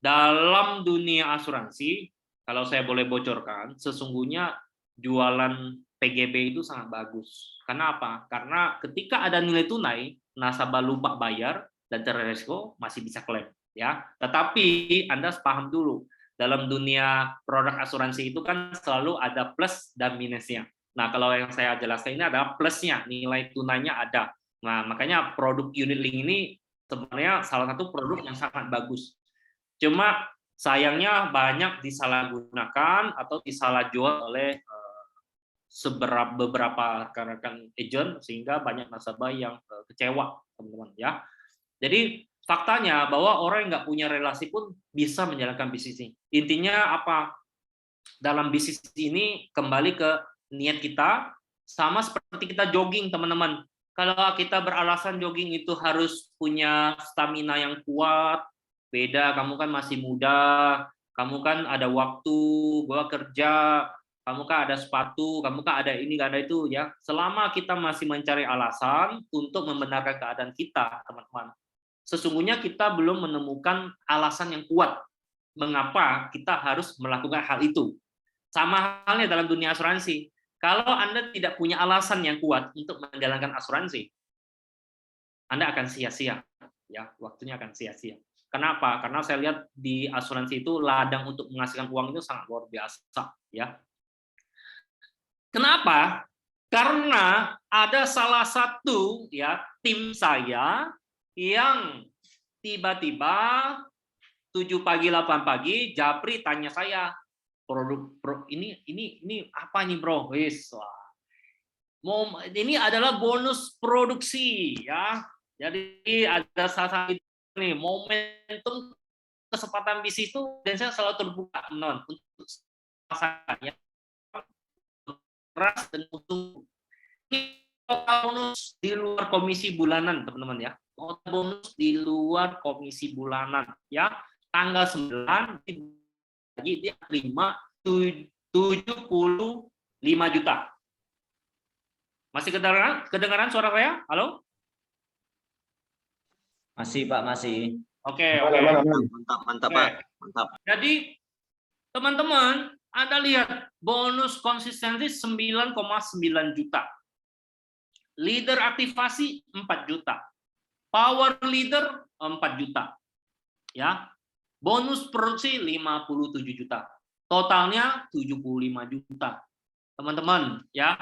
dalam dunia asuransi, kalau saya boleh bocorkan, sesungguhnya jualan PGB itu sangat bagus. Karena apa? Karena ketika ada nilai tunai, nasabah lupa bayar dan terresiko masih bisa klaim, ya. Tetapi Anda paham dulu, dalam dunia produk asuransi itu kan selalu ada plus dan minusnya. Nah, kalau yang saya jelaskan ini adalah plusnya, nilai tunainya ada. Nah, makanya produk unit link ini sebenarnya salah satu produk yang sangat bagus. Cuma sayangnya banyak disalahgunakan atau disalah jual oleh beberapa rekan-rekan agent, sehingga banyak nasabah yang kecewa, teman-teman, ya. Jadi faktanya bahwa orang yang nggak punya relasi pun bisa menjalankan bisnis ini. Intinya apa? Dalam bisnis ini kembali ke niat kita, sama seperti kita jogging, teman-teman. Kalau kita beralasan jogging itu harus punya stamina yang kuat, beda, kamu kan masih muda, kamu kan ada waktu, gua kerja, kamu kan ada sepatu, kamu kan ada ini, ada itu, ya. Selama kita masih mencari alasan untuk membenarkan keadaan kita, teman-teman, sesungguhnya kita belum menemukan alasan yang kuat mengapa kita harus melakukan hal itu. Sama halnya dalam dunia asuransi. Kalau Anda tidak punya alasan yang kuat untuk menjalankan asuransi, Anda akan sia-sia, ya, waktunya akan sia-sia. Kenapa? Karena saya lihat di asuransi itu ladang untuk menghasilkan uang itu sangat luar biasa, ya. Kenapa? Karena ada salah satu, ya, tim saya yang tiba-tiba 7 pagi 8 pagi Japri tanya saya, ini apa nih, bro? Wis, ini adalah bonus produksi, ya. Jadi ada salah satu nih momentum kesempatan bisnis itu, dan saya selalu terbuka, teman-teman, untuk saya keras dan untung. Bonus di luar komisi bulanan, teman-teman, ya. Bonus di luar komisi bulanan, ya. Tanggal 9 lagi dia 75 juta. Masih kedengaran suara saya? Halo? Masih, Pak, masih. Oke. Mantap, Pak. Mantap. Jadi, teman-teman, Anda lihat bonus konsistensi 9,9 juta. Leader aktivasi 4 juta. Power leader 4 juta. Ya. Bonus produksi 57 juta. Totalnya 75 juta. Teman-teman, ya.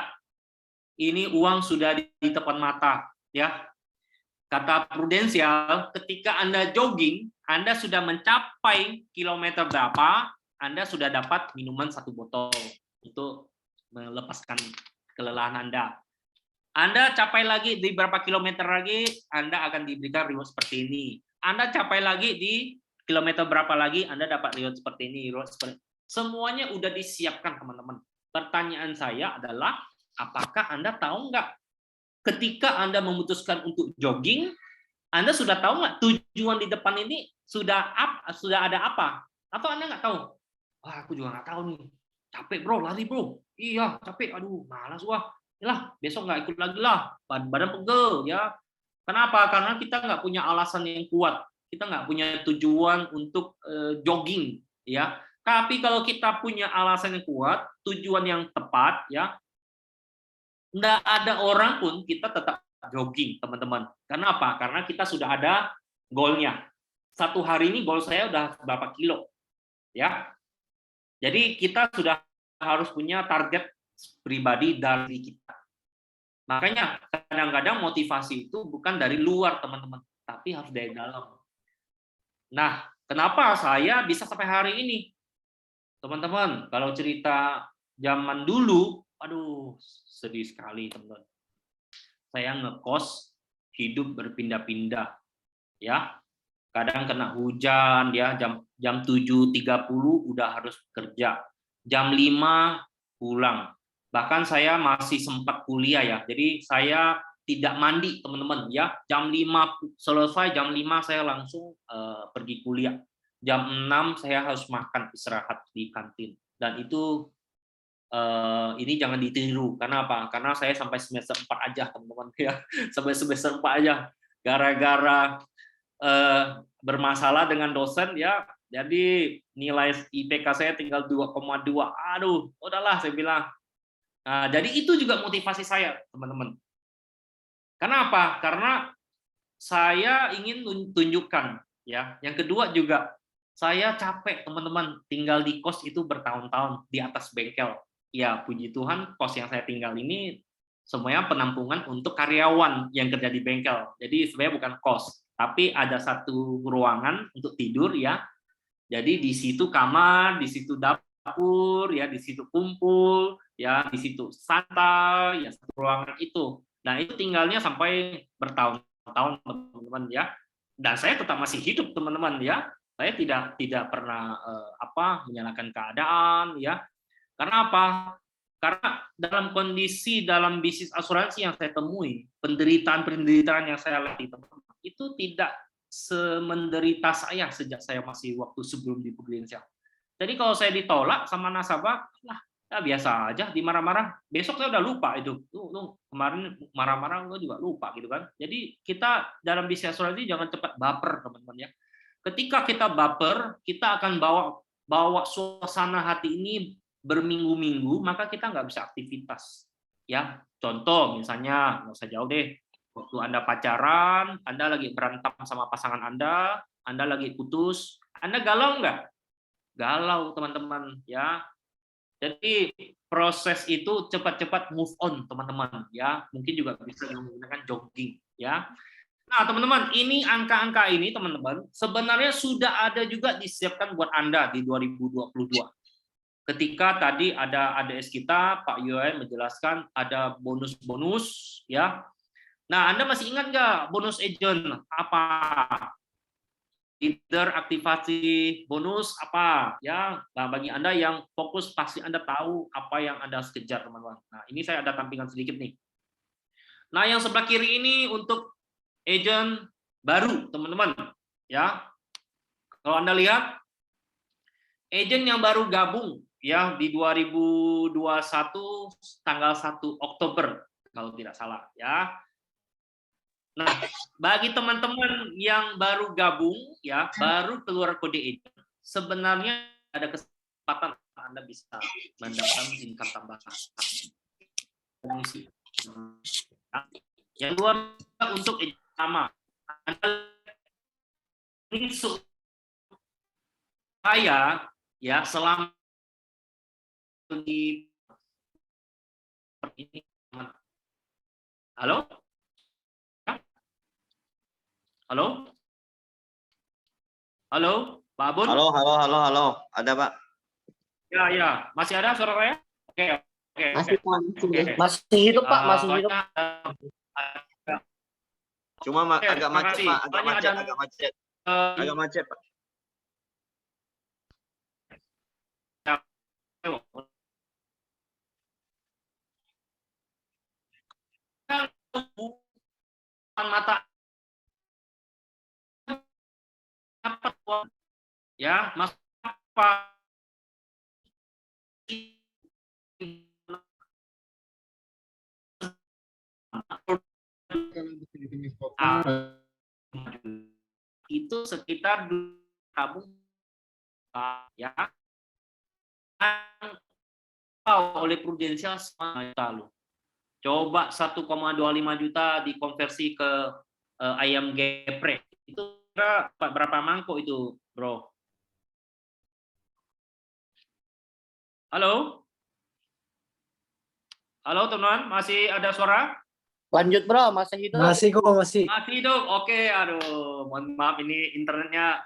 Ini uang sudah di depan mata, ya. Kata prudensial, ketika Anda jogging, Anda sudah mencapai kilometer berapa, Anda sudah dapat minuman 1 botol untuk melepaskan kelelahan Anda. Anda capai lagi di berapa kilometer lagi, Anda akan diberikan reward seperti ini. Anda capai lagi di kilometer berapa lagi, Anda dapat reward seperti ini. Semuanya udah disiapkan, teman-teman. Pertanyaan saya adalah, apakah Anda tahu nggak, ketika Anda memutuskan untuk jogging, Anda sudah tahu nggak tujuan di depan ini sudah ada apa? Atau Anda nggak tahu? Wah, aku juga nggak tahu nih. Capek, bro, lari, bro. Iya, capek. Aduh, malas, wah. Yalah, besok nggak ikut lagi lah. Badan pegel, ya. Kenapa? Karena kita nggak punya alasan yang kuat. Kita nggak punya tujuan untuk jogging, ya. Tapi kalau kita punya alasan yang kuat, tujuan yang tepat, ya, nggak ada orang pun kita tetap jogging, teman-teman. Karena apa? Karena kita sudah ada goalnya. Satu hari ini goal saya udah berapa kilo, ya. Jadi kita sudah harus punya target pribadi dari kita. Makanya kadang-kadang motivasi itu bukan dari luar, teman-teman, tapi harus dari dalam. Nah, kenapa saya bisa sampai hari ini? Teman-teman, kalau cerita zaman dulu, aduh, sedih sekali, teman-teman. Saya ngekos, hidup berpindah-pindah, ya. Kadang kena hujan, ya, jam 7.30 udah harus kerja. Jam 5 pulang. Bahkan saya masih sempat kuliah, ya. Jadi saya tidak mandi, teman-teman, ya. Jam 5 selesai, jam 5 saya langsung pergi kuliah. Jam 6 saya harus makan istirahat di kantin. Dan itu ini jangan ditiru. Karena apa? Karena saya sampai semester 4 aja, teman-teman, ya. Sampai semester 4 aja. Gara-gara bermasalah dengan dosen, ya, Jadi nilai IPK saya tinggal 2,2. Aduh, udahlah saya bilang. Nah, jadi itu juga motivasi saya, teman-teman. Kenapa? Karena saya ingin tunjukkan, ya. Yang kedua juga, saya capek, teman-teman, tinggal di kos itu bertahun-tahun di atas bengkel. Ya, puji Tuhan, kos yang saya tinggal ini semuanya penampungan untuk karyawan yang kerja di bengkel. Jadi sebenarnya bukan kos, tapi ada satu ruangan untuk tidur, ya. Jadi di situ kamar, di situ dapur, ya, di situ kumpul, ya, di situ santai, ya, satu ruangan itu. Nah, itu tinggalnya sampai bertahun-tahun, teman-teman, ya. Dan saya tetap masih hidup, teman-teman, ya. Saya tidak pernah menyalahkan keadaan, ya. Karena apa? Karena dalam kondisi dalam bisnis asuransi yang saya temui, penderitaan yang saya lihat, teman-teman, itu tidak semenderita saya sejak saya masih waktu sebelum di Prudential. Jadi kalau saya ditolak sama nasabah, lah ya biasa aja, dimarah-marah. Besok saya udah lupa itu. Lu kemarin marah-marah lu juga lupa gitu kan. Jadi kita dalam bisnis asuransi jangan cepat baper, teman-teman, ya. Ketika kita baper, kita akan bawa suasana hati ini berminggu-minggu, maka kita nggak bisa aktivitas. Ya, contoh misalnya nggak usah jauh deh. Waktu Anda pacaran, Anda lagi berantem sama pasangan Anda lagi putus, Anda galau nggak? Galau, teman-teman, ya. Jadi proses itu cepat-cepat move on, teman-teman, ya. Mungkin juga bisa menggunakan jogging, ya. Nah, teman-teman, ini angka-angka ini, teman-teman, sebenarnya sudah ada juga disiapkan buat Anda di 2022. Ketika tadi ada ADS kita, Pak Yohan menjelaskan ada bonus-bonus, ya. Nah, Anda masih ingat nggak bonus agent apa? Leader aktivasi bonus apa? Ya, nah, bagi Anda yang fokus pasti Anda tahu apa yang Anda harus kejar, teman-teman. Nah, ini saya ada tampilkan sedikit nih. Nah, yang sebelah kiri ini untuk agent baru, teman-teman. Ya, kalau Anda lihat agent yang baru gabung ya di 2021 tanggal 1 Oktober kalau tidak salah, ya. Nah, bagi teman-teman yang baru gabung, ya, baru keluar kode agent, sebenarnya ada kesempatan Anda bisa mendapatkan income tambahan. Yang luar untuk agent sama, Anda ini saya, ya, selama di ini, halo? Halo? Halo, Pak Abun? Halo. Ada, Pak? Ya. Masih ada suara saya? Oke. Masih hidup, Pak, masih hidup. Cuma agak macet, Pak. Agak macet, Pak. Mata apa ya, Mas apa itu sekitar tabung ya oleh Prudential lalu. Coba 1,25 juta dikonversi ke ayam geprek. Itu berapa mangkok itu, Bro? Halo? Halo, teman-teman, masih ada suara? Lanjut, Bro, masih hidup. Masih kok, masih. Masih hidup. Oke, aduh, mohon maaf ini internetnya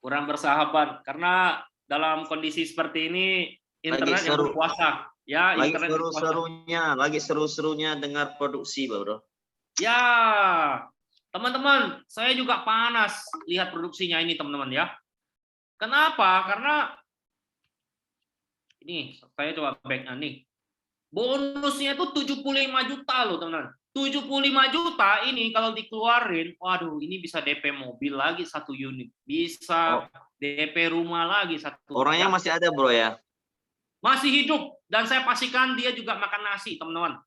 kurang bersahabat karena dalam kondisi seperti ini internet yang berkuasa. Ya, lagi seru-serunya dengar produksi, Bro. Ya, teman-teman, saya juga panas lihat produksinya ini, teman-teman, ya. Kenapa? Karena ini saya coba back nih. Bonusnya itu 75 juta loh, teman-teman. 75 juta ini kalau dikeluarin, waduh, ini bisa DP mobil lagi 1 unit, bisa DP rumah lagi 1. Orangnya masih ada, Bro, ya? Masih hidup, dan saya pastikan dia juga makan nasi, teman-teman.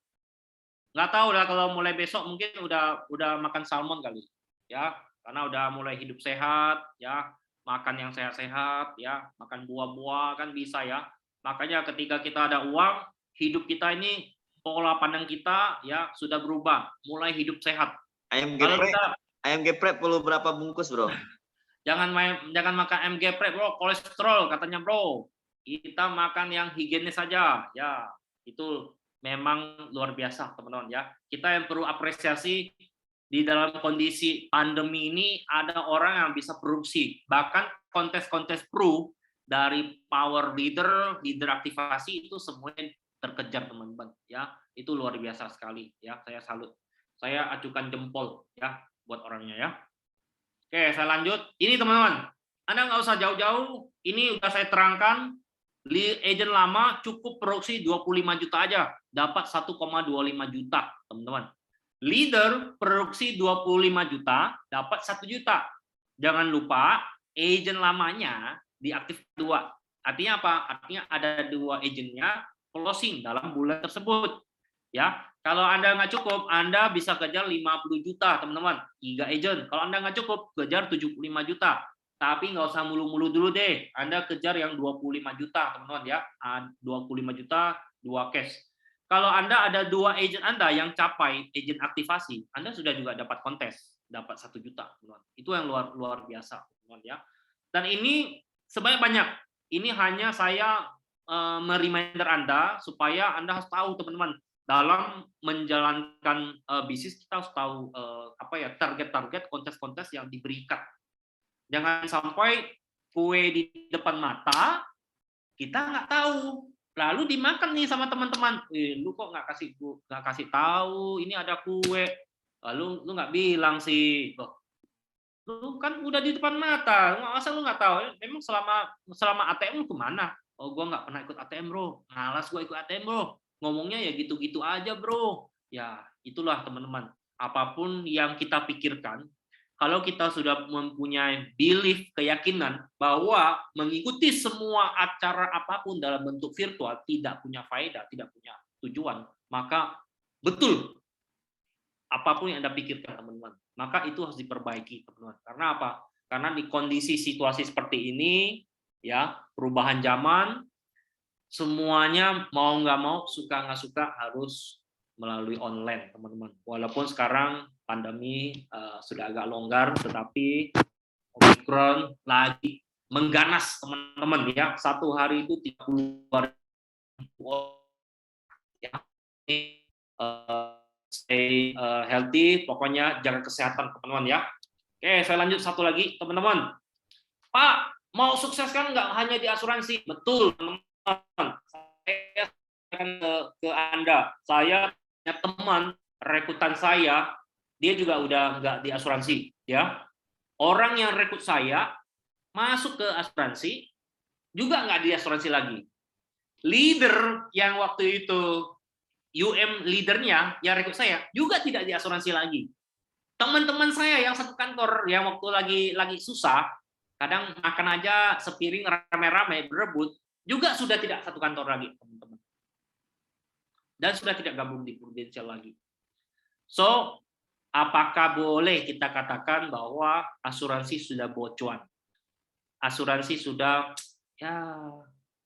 Nggak tahu lah kalau mulai besok mungkin udah makan salmon kali, ya, karena udah mulai hidup sehat, ya. makan yang sehat-sehat, ya, makan buah-buah kan bisa ya. Makanya ketika kita ada uang, hidup kita ini pola pandang kita ya sudah berubah, mulai hidup sehat. Kalau kita Ayam geprek perlu berapa bungkus, bro? jangan makan ayam geprek, bro, kolesterol katanya, bro. Kita makan yang higienis saja, ya. Itu memang luar biasa, teman-teman ya. Kita yang perlu apresiasi di dalam kondisi pandemi ini ada orang yang bisa produksi, bahkan kontes-kontes pro dari power leader aktivasi itu semuanya terkejar, teman-teman ya. Itu luar biasa sekali ya, saya salut. Saya acukan jempol ya buat orangnya ya. Oke, saya lanjut. Ini teman-teman, Anda nggak usah jauh-jauh, ini udah saya terangkan. Agent lama cukup produksi 25 juta aja, dapat 1,25 juta, teman-teman. Leader produksi 25 juta, dapat 1 juta. Jangan lupa, agent lamanya diaktifkan 2. Artinya apa? Artinya ada 2 agentnya closing dalam bulan tersebut. Ya, kalau Anda nggak cukup, Anda bisa kejar 50 juta, teman-teman. 3 agent. Kalau Anda nggak cukup, kejar 75 juta. Tapi nggak usah mulu-mulu dulu deh. Anda kejar yang 25 juta, teman-teman ya. 25 juta, 2 cash. Kalau Anda ada 2 agent Anda yang capai agent aktivasi, Anda sudah juga dapat kontes, dapat 1 juta, teman-teman. Itu yang luar biasa, teman-teman ya. Dan ini sebanyak-banyak. Ini hanya saya mereminder Anda supaya Anda harus tahu, teman-teman, dalam menjalankan bisnis kita harus tahu target-target kontes-kontes yang diberikan. Jangan sampai kue di depan mata kita nggak tahu, lalu dimakan nih sama teman-teman. Lu kok nggak kasih tahu ini ada kue, lalu lu nggak bilang sih. Lu kan udah di depan mata, masa lu nggak tahu? Memang selama ATM lu kemana? Oh, gua nggak pernah ikut ATM, bro. Malas gua ikut ATM, bro. Ngomongnya ya gitu-gitu aja, bro. Ya itulah teman-teman. Apapun yang kita pikirkan, kalau kita sudah mempunyai belief, keyakinan bahwa mengikuti semua acara apapun dalam bentuk virtual tidak punya faedah, tidak punya tujuan, maka betul apapun yang Anda pikirkan, teman-teman, maka itu harus diperbaiki, teman-teman. Karena apa? Karena di kondisi situasi seperti ini, ya, perubahan zaman, semuanya mau nggak mau, suka nggak suka harus melalui online, teman-teman. Walaupun sekarang pandemi sudah agak longgar, tetapi Omicron lagi mengganas, teman-teman ya. Satu hari itu 30.000 ya. Stay healthy, pokoknya jaga kesehatan, teman-teman ya. Oke, saya lanjut satu lagi, teman-teman. Pak, mau sukses kan nggak hanya di asuransi? Betul, teman-teman. Saya akan ke Anda. Saya punya teman rekrutan saya, dia juga udah nggak di asuransi, ya. Orang yang rekrut saya masuk ke asuransi juga nggak di asuransi lagi. Leader yang waktu itu leadernya yang rekrut saya juga tidak di asuransi lagi. Teman-teman saya yang satu kantor yang waktu lagi susah, kadang makan aja sepiring rame-rame berebut, juga sudah tidak satu kantor lagi, teman-teman. Dan sudah tidak gabung di Prudential lagi. So, apakah boleh kita katakan bahwa asuransi sudah bocuan? Asuransi sudah ya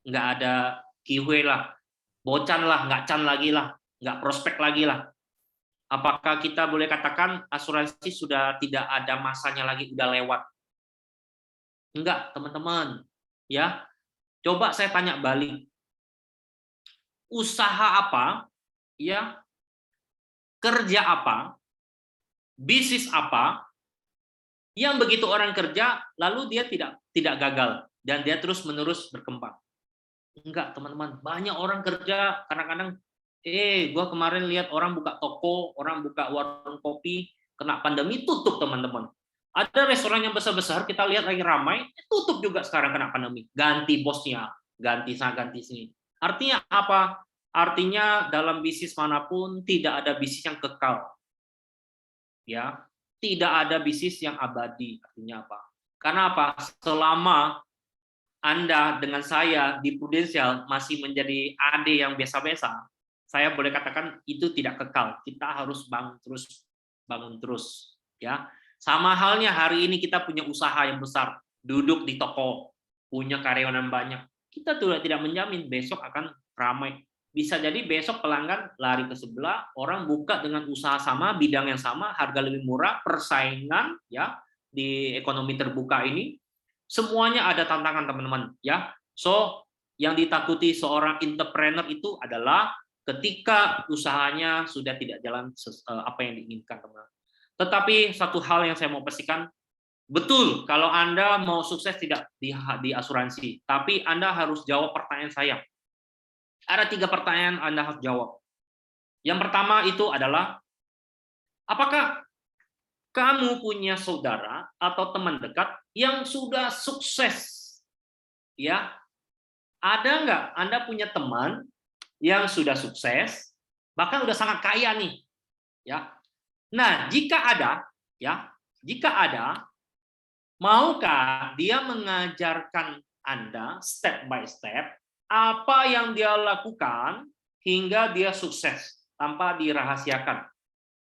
nggak ada kiwe lah, bocan lah, nggak can lagi lah, nggak prospek lagi lah. Apakah kita boleh katakan asuransi sudah tidak ada masanya lagi, udah lewat? Enggak, teman-teman. Ya, coba saya tanya balik. Usaha apa, ya, kerja apa, bisnis apa, yang begitu orang kerja, lalu dia tidak gagal, dan dia terus-menerus berkembang. Enggak, teman-teman. Banyak orang kerja, kadang-kadang, gua kemarin lihat orang buka toko, orang buka warung kopi, kena pandemi, tutup, teman-teman. Ada restoran yang besar-besar, kita lihat lagi ramai, tutup juga sekarang kena pandemi. Ganti bosnya, ganti sana, ganti sini. Artinya apa? Artinya dalam bisnis manapun tidak ada bisnis yang kekal. Ya, tidak ada bisnis yang abadi. Artinya apa? Karena apa? Selama Anda dengan saya di Prudential masih menjadi AD yang biasa-biasa, saya boleh katakan itu tidak kekal. Kita harus bangun terus, ya. Sama halnya hari ini kita punya usaha yang besar. duduk di toko, punya karyawan yang banyak, kita tidak menjamin besok akan ramai. Bisa jadi besok pelanggan lari ke sebelah, orang buka dengan usaha sama, bidang yang sama, harga lebih murah, persaingan ya di ekonomi terbuka ini semuanya ada tantangan teman-teman ya. So yang ditakuti seorang entrepreneur itu adalah ketika usahanya sudah tidak jalan apa yang diinginkan teman-teman. Tetapi satu hal yang saya mau pastikan, betul kalau Anda mau sukses tidak di asuransi, tapi Anda harus jawab pertanyaan saya. Ada 3 pertanyaan Anda harus jawab. Yang pertama itu adalah, apakah kamu punya saudara atau teman dekat yang sudah sukses? Ya, ada nggak Anda punya teman yang sudah sukses, bahkan udah sangat kaya nih? Ya, nah jika ada, maukah dia mengajarkan Anda step by step apa yang dia lakukan hingga dia sukses tanpa dirahasiakan?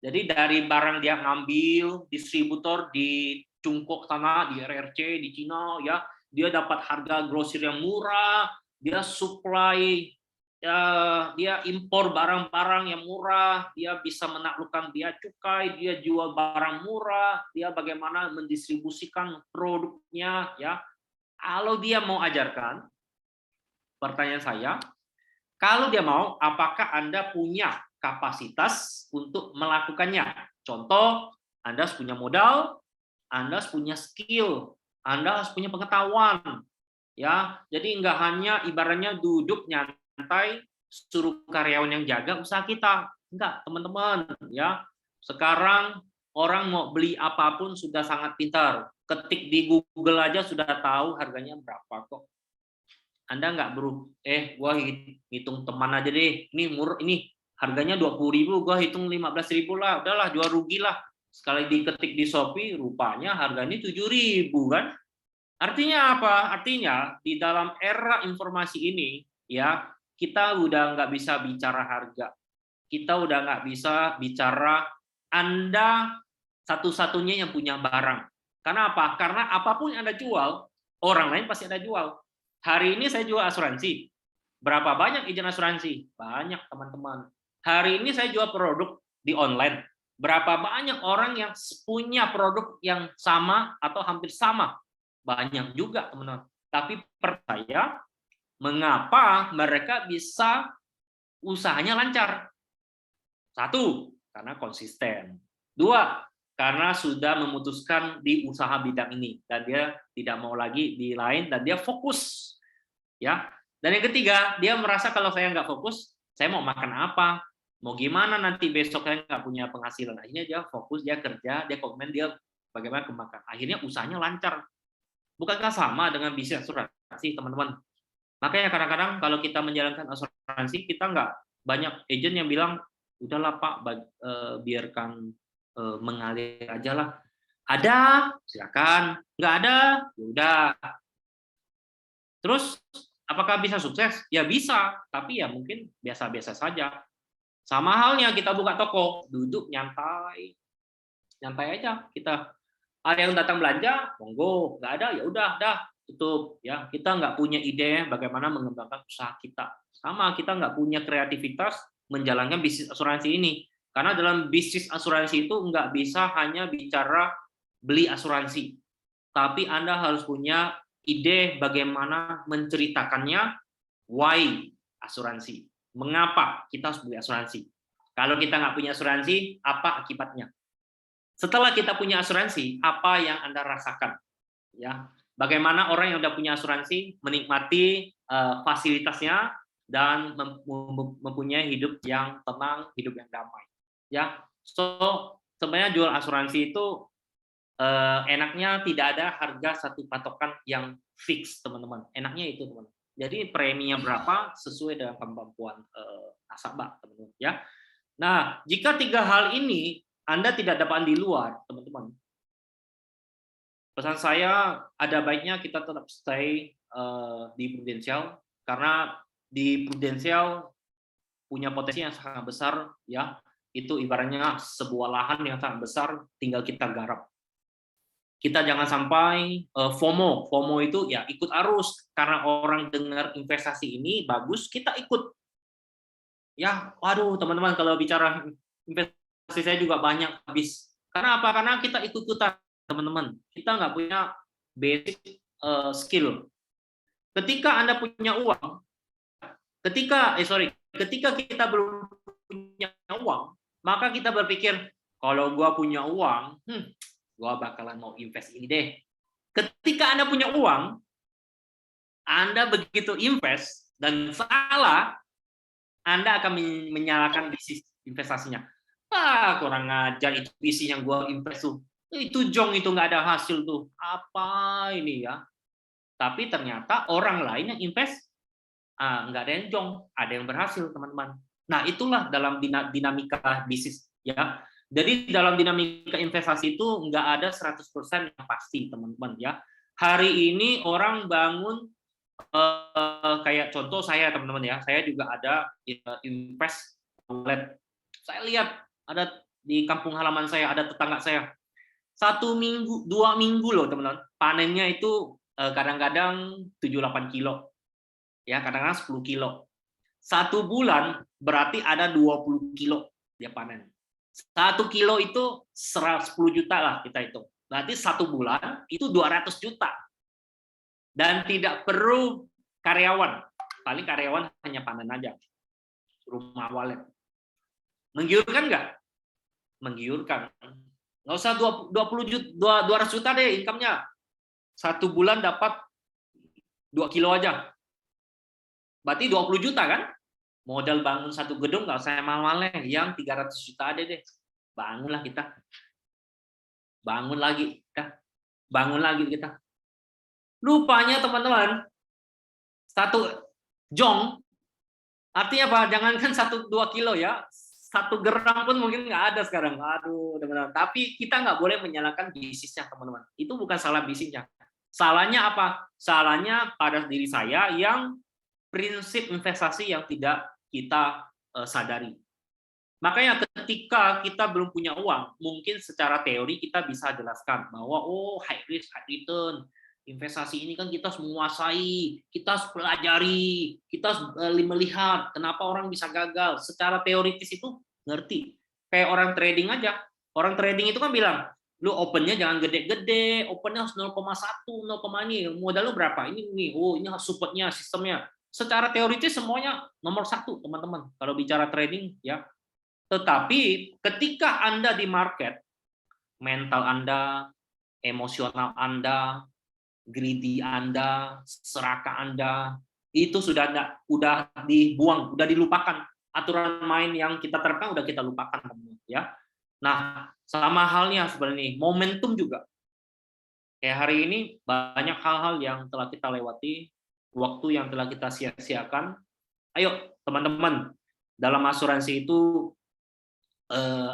Jadi dari barang dia ngambil distributor di Cungkok sana, di RRC, di Cina, ya dia dapat harga grosir yang murah, dia supply, dia impor barang-barang yang murah, dia bisa menaklukkan biaya cukai, dia jual barang murah, dia bagaimana mendistribusikan produknya, ya. Kalau dia mau ajarkan, pertanyaan saya, kalau dia mau, apakah Anda punya kapasitas untuk melakukannya? Contoh, Anda harus punya modal, Anda harus punya skill, Anda harus punya pengetahuan. Ya, jadi nggak hanya ibaratnya duduk nyantai, suruh karyawan yang jaga usaha kita. Enggak, teman-teman. Ya, sekarang orang mau beli apapun sudah sangat pintar. Ketik di Google aja sudah tahu harganya berapa kok. Anda nggak gua hitung teman aja deh. Ini murah, ini harganya 20.000, gua hitung 15.000 lah. Udahlah, jual rugi lah. Sekali diketik di Shopee, rupanya harganya 7.000 kan? Artinya apa? Artinya di dalam era informasi ini, ya kita udah nggak bisa bicara harga. Kita udah nggak bisa bicara Anda satu-satunya yang punya barang. Karena apa? Karena apapun yang Anda jual, orang lain pasti ada jual. Hari ini saya jual asuransi. Berapa banyak izin asuransi? Banyak, teman-teman. Hari ini saya jual produk di online. Berapa banyak orang yang punya produk yang sama atau hampir sama? Banyak juga, teman-teman. Tapi percaya, mengapa mereka bisa usahanya lancar? 1, karena konsisten. 2, karena sudah memutuskan di usaha bidang ini dan dia tidak mau lagi di lain dan dia fokus. Ya. Dan yang ketiga, dia merasa kalau saya nggak fokus, saya mau makan apa? Mau gimana nanti besok saya nggak punya penghasilan. Akhirnya dia fokus, dia kerja, dia komen, dia bagaimana kemakan. Akhirnya usahanya lancar. Bukankah sama dengan bisnis asuransi, teman-teman? Makanya kadang-kadang kalau kita menjalankan asuransi, kita nggak banyak agent yang bilang, udahlah Pak, biarkan mengalir aja lah. Ada, silakan. Nggak ada, ya udah. Terus, apakah bisa sukses? Ya bisa, tapi ya mungkin biasa-biasa saja. Sama halnya kita buka toko, duduk nyantai, nyantai aja kita. Ada yang datang belanja, monggo. Nggak ada, ya udah, dah tutup. Ya, kita nggak punya ide bagaimana mengembangkan usaha kita. Sama, kita nggak punya kreativitas menjalankan bisnis asuransi ini. Karena dalam bisnis asuransi itu nggak bisa hanya bicara beli asuransi, tapi Anda harus punya ide bagaimana menceritakannya, why asuransi, mengapa kita harus beli asuransi. Kalau kita nggak punya asuransi, apa akibatnya? Setelah kita punya asuransi, apa yang Anda rasakan? Ya, bagaimana orang yang sudah punya asuransi menikmati fasilitasnya dan mempunyai hidup yang tenang, hidup yang damai. Ya, so sebenarnya jual asuransi itu enaknya tidak ada harga satu patokan yang fix, teman-teman. Enaknya itu, teman-teman. Jadi preminya berapa sesuai dengan kemampuan nasabah, teman-teman. Ya. Nah, jika 3 hal ini Anda tidak dapat di luar, teman-teman, pesan saya ada baiknya kita tetap stay di Prudential, karena di Prudential punya potensi yang sangat besar, ya. Itu ibaratnya sebuah lahan yang sangat besar, tinggal kita garap. kita jangan sampai FOMO. FOMO itu ya ikut arus, karena orang dengar investasi ini bagus, kita ikut. Ya, waduh teman-teman, kalau bicara investasi saya juga banyak habis. Karena apa? Karena kita ikut-ikutan, teman-teman. Kita nggak punya basic skill. Ketika Anda punya uang, ketika kita belum punya uang, maka kita berpikir, kalau gua punya uang, gua bakalan mau invest ini deh. Ketika Anda punya uang, Anda begitu invest dan salah, Anda akan menyalahkan bisnis investasinya. Kurang ajar, itu bisnis yang gua invest tuh. Itu jong, itu nggak ada hasil tuh. Apa ini ya? Tapi ternyata orang lain yang invest, nggak ada yang jong, ada yang berhasil, teman-teman. Nah, itulah dalam dinamika bisnis, ya. Jadi dalam dinamika investasi itu nggak ada 100% yang pasti, teman-teman, ya. Hari ini orang bangun, kayak contoh saya, teman-teman, ya. Saya juga ada invest wallet. Saya lihat ada di kampung halaman saya, ada tetangga saya. 1 minggu, 2 minggu loh, teman-teman. Panennya itu kadang-kadang 7-8 kilo. Ya, kadang-kadang 10 kilo. 1 bulan berarti ada 20 kilo dia panen. 1 kilo itu 10 juta lah kita hitung. Berarti 1 bulan itu 200 juta. Dan tidak perlu karyawan. Paling karyawan hanya panen aja. Rumah wallet. Menggiurkan nggak? Menggiurkan. Nggak usah 200 juta deh income-nya. 1 bulan dapat 2 kilo aja. Berarti 20 juta kan? Modal bangun 1 gedung nggak usah mahal-mahal, yang 300 juta ada deh. Bangunlah kita. Bangun lagi kita. Bangun lagi kita. Rupanya teman-teman, 1 jong artinya apa? Jangankan 1-2 kilo ya. 1 geram pun mungkin nggak ada sekarang. Aduh, teman-teman. Tapi kita nggak boleh menyalahkan bisnisnya, teman-teman. Itu bukan salah bisnisnya. Salahnya apa? Salahnya pada diri saya yang prinsip investasi yang tidak kita sadari. Makanya ketika kita belum punya uang, mungkin secara teori kita bisa jelaskan bahwa high risk, high return, investasi ini kan kita harus menguasai, kita harus pelajari, kita harus melihat kenapa orang bisa gagal. Secara teoritis itu ngerti. Kayak orang trading aja. Orang trading itu kan bilang, lu opennya jangan gede-gede, opennya harus 0,1, 0, ini, modal lu berapa? Ini, ini harus supportnya, sistemnya. Secara teoritis semuanya nomor 1, teman-teman, kalau bicara trading, ya. Tetapi ketika Anda di market, mental Anda, emosional Anda, greedy Anda, serakah Anda, itu sudah dibuang, sudah dilupakan. Aturan main yang kita terapkan udah kita lupakan, teman-teman, ya. Nah, sama halnya sebenarnya momentum juga. Kayak hari ini banyak hal-hal yang telah kita lewati, waktu yang telah kita sia-siakan. Ayo teman-teman, dalam asuransi itu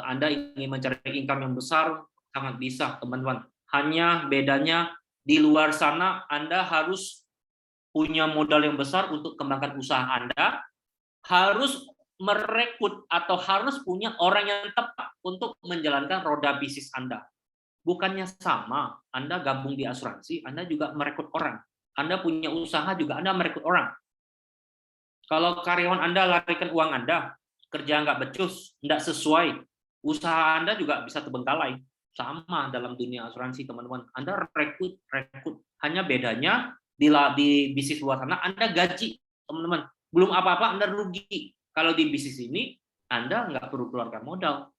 Anda ingin mencari income yang besar, sangat bisa, teman-teman. Hanya bedanya di luar sana Anda harus punya modal yang besar untuk kembangkan usaha Anda, harus merekrut atau harus punya orang yang tepat untuk menjalankan roda bisnis Anda. Bukannya sama, Anda gabung di asuransi, Anda juga merekrut orang. Anda punya usaha juga Anda merekrut orang. Kalau karyawan Anda larikan uang Anda, kerja nggak becus, nggak sesuai, usaha Anda juga bisa terbengkalai. Sama dalam dunia asuransi, teman-teman. Anda rekrut. Hanya bedanya di bisnis luar sana, Anda gaji, teman-teman. Belum apa-apa, Anda rugi. Kalau di bisnis ini, Anda nggak perlu keluarkan modal.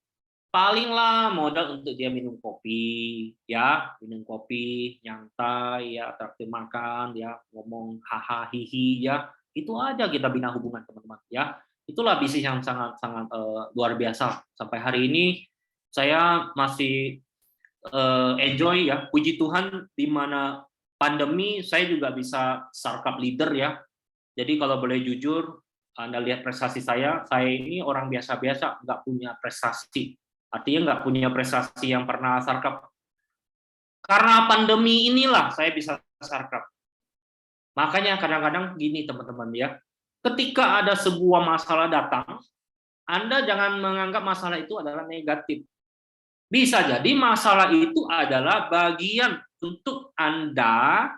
Palinglah modal untuk dia minum kopi, ya, minum kopi, nyantai, ya, traktir makan, ya, ngomong haha hihi, ya, itu aja kita bina hubungan, teman-teman, ya. Itulah bisnis yang sangat-sangat luar biasa. Sampai hari ini saya masih enjoy, ya, puji Tuhan, di mana pandemi saya juga bisa startup leader, ya. Jadi kalau boleh jujur, Anda lihat prestasi saya ini orang biasa-biasa, nggak punya prestasi. Artinya nggak punya prestasi yang pernah startup. Karena pandemi inilah saya bisa startup. Makanya kadang-kadang gini, teman-teman, ya. Ketika ada sebuah masalah datang, Anda jangan menganggap masalah itu adalah negatif. Bisa jadi masalah itu adalah bagian untuk Anda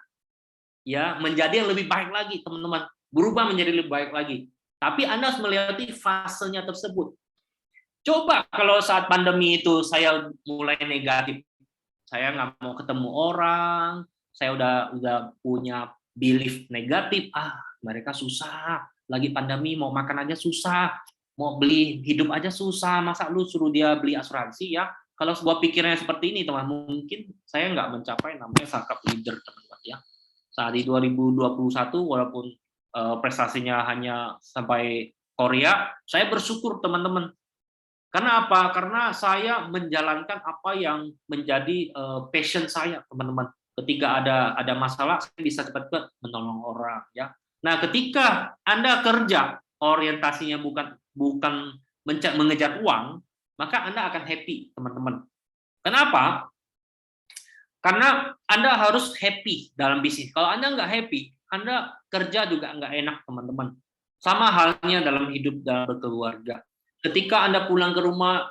ya menjadi yang lebih baik lagi, teman-teman. Berubah menjadi lebih baik lagi. Tapi Anda harus melewati fasenya tersebut. Coba kalau saat pandemi itu saya mulai negatif, saya nggak mau ketemu orang, saya udah punya belief negatif, mereka susah, lagi pandemi mau makan aja susah, mau beli hidup aja susah, masa lu suruh dia beli asuransi ya? Kalau sebuah pikirannya seperti ini, teman, mungkin saya nggak mencapai namanya sarkap leader, teman-teman ya. Saat di 2021, walaupun prestasinya hanya sampai Korea, saya bersyukur teman-teman. Karena apa? Karena saya menjalankan apa yang menjadi passion saya, teman-teman. Ketika ada masalah, saya bisa cepat-cepat menolong orang, ya. Nah, ketika Anda kerja orientasinya bukan mengejar uang, maka Anda akan happy, teman-teman. Kenapa? Karena Anda harus happy dalam bisnis. Kalau Anda nggak happy, Anda kerja juga nggak enak, teman-teman. Sama halnya dalam hidup dan berkeluarga. Ketika Anda pulang ke rumah,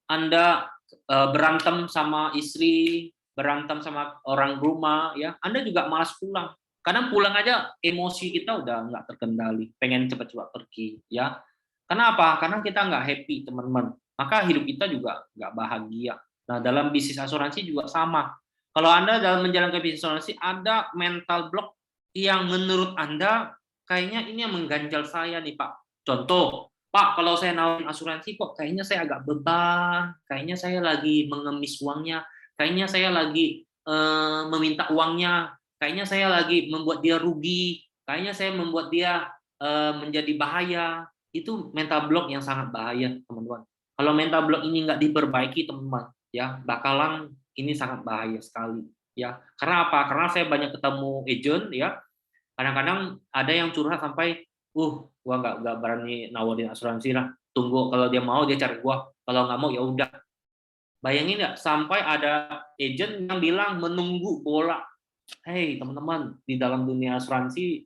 Anda berantem sama istri, berantem sama orang rumah, ya, Anda juga malas pulang. Kadang pulang aja emosi kita udah nggak terkendali, pengen cepat-cepat pergi, ya. Kenapa? Karena kita nggak happy, teman-teman. Maka hidup kita juga nggak bahagia. Nah, dalam bisnis asuransi juga sama. Kalau Anda dalam menjalankan bisnis asuransi ada mental block yang menurut Anda kayaknya ini yang mengganjal saya nih, Pak. Contoh, Pak, kalau saya nawarin asuransi kok kayaknya saya agak beban, kayaknya saya lagi mengemis uangnya, kayaknya saya lagi meminta uangnya, kayaknya saya lagi membuat dia rugi, kayaknya saya membuat dia menjadi bahaya. Itu mental block yang sangat bahaya, teman-teman. Kalau mental block ini nggak diperbaiki, teman-teman, ya bakalan ini sangat bahaya sekali. Ya, karena apa? Karena saya banyak ketemu agent, ya. Kadang-kadang ada yang curhat sampai, gua nggak berani nawarin asuransi lah. Tunggu kalau dia mau dia cari gua, kalau nggak mau ya udah. Bayangin nggak sampai ada agent yang bilang menunggu bola. Hei teman-teman, di dalam dunia asuransi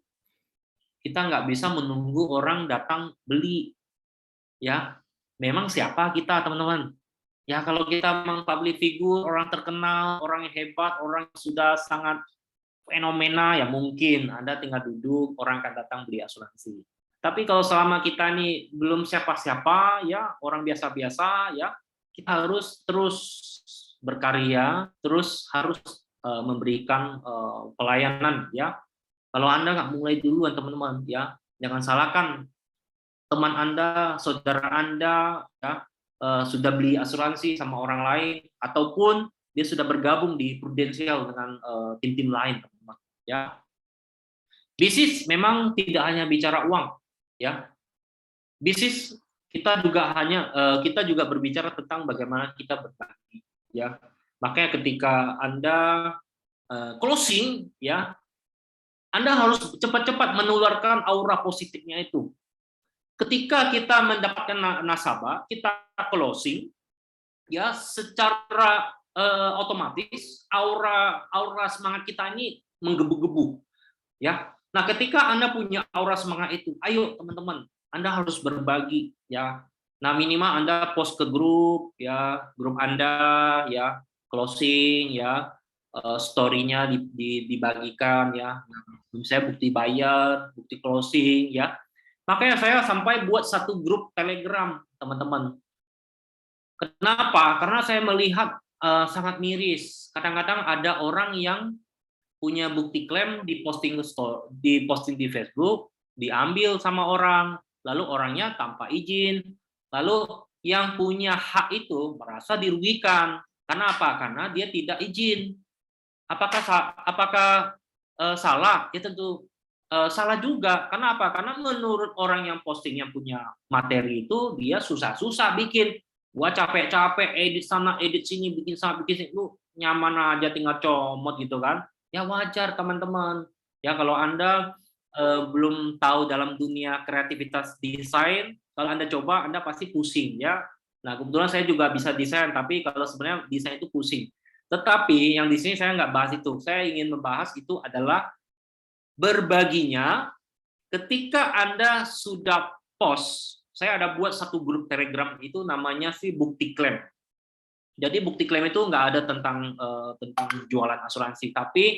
kita nggak bisa menunggu orang datang beli, ya. Memang siapa kita, teman-teman? Ya kalau kita memang public figure, orang terkenal, orang yang hebat, orang yang sudah sangat fenomena, ya mungkin Anda tinggal duduk, orang akan datang beli asuransi. Tapi kalau selama kita nih belum siapa-siapa, ya orang biasa-biasa, ya kita harus terus berkarya, terus harus memberikan pelayanan, ya. Kalau Anda nggak mulai duluan, teman-teman, ya jangan salahkan teman Anda, saudara Anda, ya sudah beli asuransi sama orang lain, ataupun dia sudah bergabung di Prudential dengan tim-tim lain, teman-teman. Ya, bisnis memang tidak hanya bicara uang, ya. Bisnis kita juga berbicara tentang bagaimana kita berbagi, ya. Makanya ketika Anda closing, ya, Anda harus cepat-cepat menularkan aura positifnya itu. Ketika kita mendapatkan nasabah, kita closing, ya secara otomatis aura semangat kita ini menggebu-gebu, ya. Nah, ketika Anda punya aura semangat itu, ayo teman-teman, Anda harus berbagi, ya. Nah, minimal Anda post ke grup, ya, grup Anda, ya, closing, ya, story-nya dibagikan, ya. Misalnya bukti bayar, bukti closing, ya. Makanya saya sampai buat satu grup Telegram, teman-teman. Kenapa? Karena saya melihat sangat miris. Kadang-kadang ada orang yang punya bukti klaim diposting di Facebook, diambil sama orang, lalu orangnya tanpa izin, lalu yang punya hak itu merasa dirugikan. Karena apa? Karena dia tidak izin. Apakah salah? Ya tentu salah juga. Kenapa? Karena menurut orang yang posting yang punya materi itu, dia susah-susah bikin. Gua capek-capek edit sana, edit sini, bikin sana, bikin sini. Lu nyaman aja tinggal comot gitu kan. Ya wajar teman-teman. Ya kalau Anda belum tahu dalam dunia kreativitas desain, kalau Anda coba Anda pasti pusing, ya. Nah, kebetulan saya juga bisa desain, tapi kalau sebenarnya desain itu pusing. Tetapi yang di sini saya nggak bahas itu. Saya ingin membahas itu adalah berbaginya ketika Anda sudah post. Saya ada buat satu grup Telegram itu namanya sih bukti klaim. Jadi bukti klaim itu nggak ada tentang jualan asuransi, tapi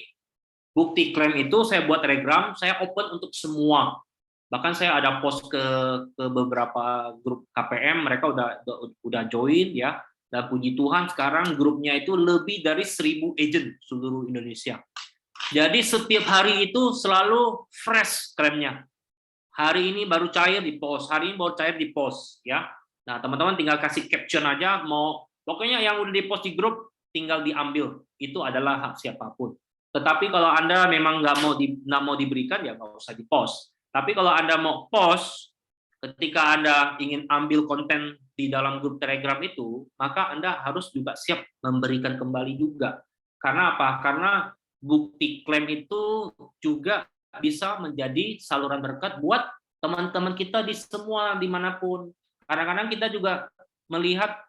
bukti klaim itu saya buat Telegram, saya open untuk semua. Bahkan saya ada post ke beberapa grup KPM, mereka udah join ya. Dan puji Tuhan sekarang grupnya itu lebih dari 1.000 agent seluruh Indonesia. Jadi setiap hari itu selalu fresh klaimnya. Hari ini baru cair di post, hari ini baru cair di post ya. Nah, teman-teman tinggal kasih caption aja, pokoknya yang udah di post di grup tinggal diambil. Itu adalah hak siapapun. Tetapi kalau Anda memang nggak mau diberikan, ya nggak usah di post. Tapi kalau Anda mau post, ketika Anda ingin ambil konten di dalam grup Telegram itu, maka Anda harus juga siap memberikan kembali juga. Karena apa? Karena bukti klaim itu juga bisa menjadi saluran berkat buat teman-teman kita di semua, dimanapun. Kadang-kadang kita juga melihat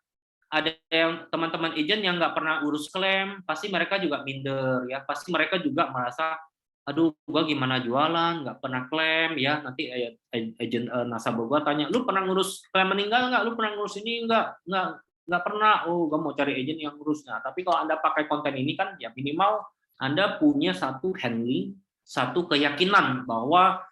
ada yang teman-teman agent yang nggak pernah urus klaim, pasti mereka juga minder ya, pasti mereka juga merasa, aduh, gua gimana jualan, nggak pernah klaim ya. Nanti agent nasabah gua tanya, lu pernah ngurus klaim meninggal nggak? Lu pernah ngurus ini nggak pernah. Oh, gua mau cari agent yang ngurusnya. Tapi kalau Anda pakai konten ini kan, ya minimal Anda punya satu handling, satu keyakinan bahwa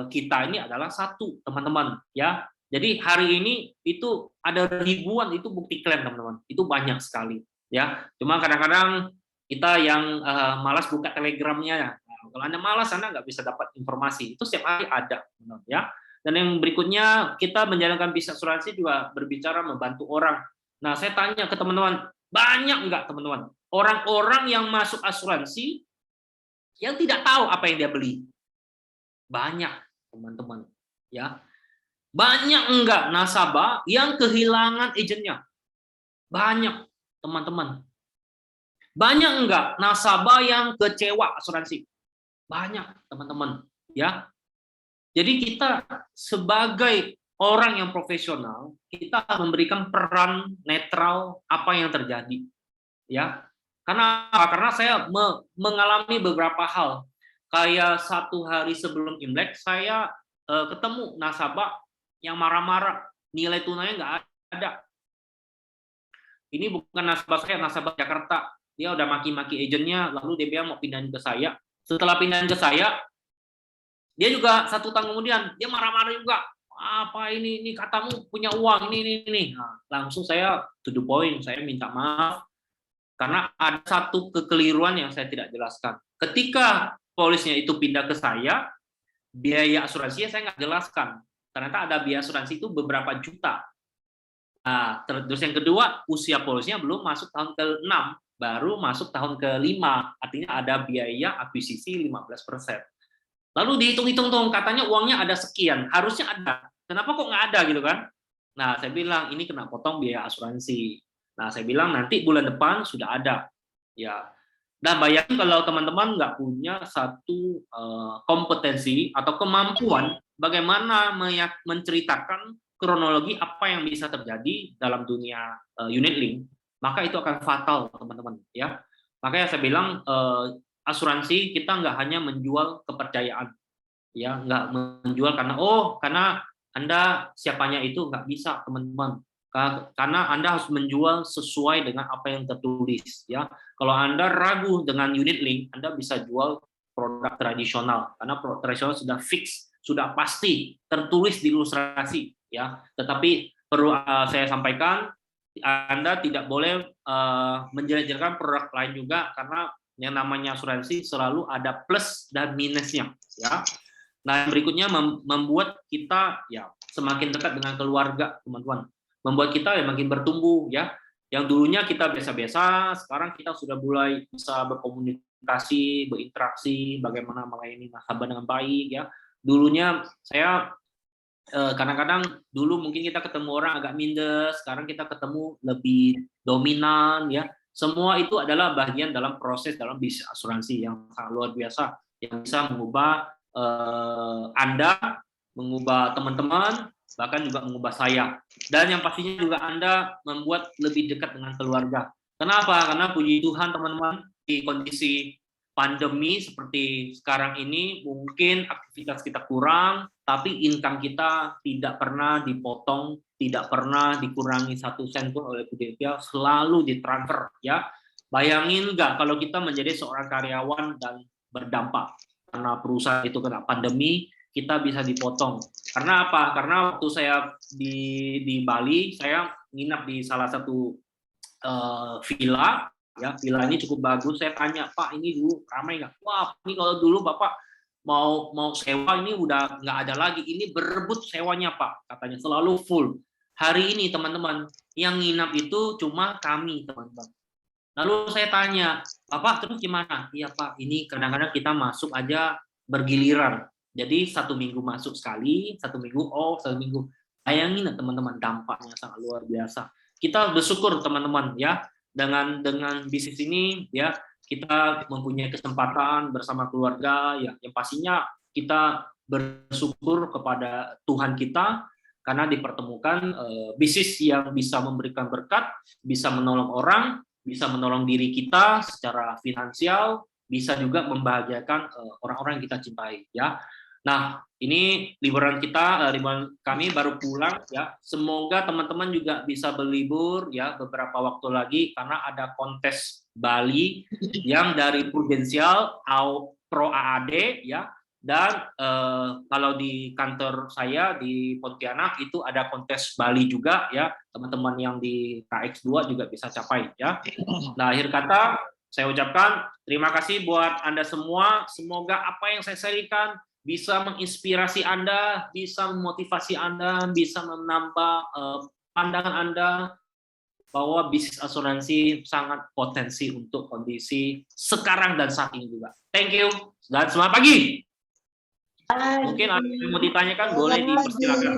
kita ini adalah satu, teman-teman ya. Jadi hari ini itu ada ribuan itu bukti klaim, teman-teman. Itu banyak sekali ya. Cuma kadang-kadang kita yang malas buka Telegramnya ya. Nah, kalau Anda malas, Anda nggak bisa dapat informasi. Itu setiap hari ada, ya. Dan yang berikutnya, kita menjalankan bisnis asuransi juga berbicara membantu orang. Nah, saya tanya ke teman-teman, banyak nggak teman-teman orang-orang yang masuk asuransi yang tidak tahu apa yang dia beli? Banyak, teman-teman. Ya, banyak enggak nasabah yang kehilangan agennya? Banyak, teman-teman. Banyak enggak nasabah yang kecewa asuransi? Banyak, teman-teman, ya. Jadi kita sebagai orang yang profesional, kita memberikan peran netral apa yang terjadi, ya. Karena saya mengalami beberapa hal. Kayak 1 hari sebelum Imlek, saya ketemu nasabah yang marah-marah, nilai tunainya nggak ada. Ini bukan nasabah saya, nasabah Jakarta. Dia udah maki-maki agennya, lalu dia bilang mau pindahin ke saya. Setelah pindahin ke saya, dia juga 1 tahun kemudian, dia marah-marah juga. Apa ini katamu punya uang, ini. Nah, langsung saya to the point, saya minta maaf. Karena ada satu kekeliruan yang saya tidak jelaskan. Ketika polisnya itu pindah ke saya, biaya asuransinya saya nggak jelaskan. Ternyata ada biaya asuransi itu beberapa juta. Nah, terus yang kedua, usia polisnya belum masuk tahun ke-6, baru masuk tahun ke-5. Artinya ada biaya akuisisi 15%. Lalu dihitung-hitung tuh, katanya uangnya ada sekian, harusnya ada. Kenapa kok nggak ada gitu kan? Nah, saya bilang ini kena potong biaya asuransi. Nah, saya bilang nanti bulan depan sudah ada. Ya. Nah, bayangin kalau teman-teman nggak punya satu kompetensi atau kemampuan bagaimana menceritakan kronologi apa yang bisa terjadi dalam dunia unit link, maka itu akan fatal, teman-teman. Ya, makanya saya bilang asuransi kita nggak hanya menjual kepercayaan, ya, nggak menjual karena Anda siapanya itu nggak bisa, teman-teman. Karena Anda harus menjual sesuai dengan apa yang tertulis, ya. Kalau Anda ragu dengan unit link, Anda bisa jual produk tradisional karena produk tradisional sudah fix, sudah pasti tertulis di ilustrasi, ya. Tetapi perlu saya sampaikan, Anda tidak boleh menjelek-jelekan produk lain juga karena yang namanya asuransi selalu ada plus dan minusnya, ya. Nah, berikutnya membuat kita ya semakin dekat dengan keluarga, teman-teman. Membuat kita ya makin bertumbuh, ya. Yang dulunya kita biasa-biasa, sekarang kita sudah mulai bisa berkomunikasi, berinteraksi, bagaimana melayani nasabah dengan baik, ya. Dulunya saya kadang-kadang dulu mungkin kita ketemu orang agak minder, sekarang kita ketemu lebih dominan, ya. Semua itu adalah bagian dalam proses dalam bisnis asuransi yang sangat luar biasa, yang bisa mengubah Anda, mengubah teman-teman, bahkan juga mengubah saya. Dan yang pastinya juga Anda membuat lebih dekat dengan keluarga. Kenapa? Karena puji Tuhan, teman-teman, di kondisi pandemi seperti sekarang ini, mungkin aktivitas kita kurang, tapi income kita tidak pernah dipotong, tidak pernah dikurangi 1 sen pun oleh Pudivia, selalu ditransfer ya. Bayangin nggak kalau kita menjadi seorang karyawan dan berdampak karena perusahaan itu kena pandemi, kita bisa dipotong. Karena apa? Karena waktu saya di Bali, saya nginap di salah satu villa, ya, villa ini cukup bagus. Saya tanya, Pak, ini dulu ramai nggak? Wah, ini kalau dulu Bapak mau sewa ini udah nggak ada lagi. Ini berebut sewanya, Pak, katanya selalu full. Hari ini teman-teman yang nginap itu cuma kami, teman-teman. Lalu saya tanya, Bapak terus gimana? Iya Pak, ini kadang-kadang kita masuk aja bergiliran. Jadi 1 minggu masuk sekali, 1 minggu off, 1 minggu. Bayangin teman-teman, dampaknya sangat luar biasa. Kita bersyukur teman-teman ya, dengan bisnis ini ya, kita mempunyai kesempatan bersama keluarga ya, yang pastinya kita bersyukur kepada Tuhan kita karena dipertemukan bisnis yang bisa memberikan berkat, bisa menolong orang, bisa menolong diri kita secara finansial, bisa juga membahagiakan orang-orang yang kita cintai ya. Nah, ini liburan kami baru pulang ya. Semoga teman-teman juga bisa berlibur ya beberapa waktu lagi karena ada kontes Bali yang dari Prudensial Pro AAD ya. Dan kalau di kantor saya di Pontianak itu ada kontes Bali juga ya, teman-teman yang di KX2 juga bisa capai ya. Nah, akhir kata saya ucapkan terima kasih buat Anda semua. Semoga apa yang saya sharingkan bisa menginspirasi Anda, bisa memotivasi Anda, bisa menambah pandangan Anda bahwa bisnis asuransi sangat potensi untuk kondisi sekarang dan saat ini juga. Thank you dan selamat pagi. Mungkin ada yang mau ditanyakan, boleh dipersilakan.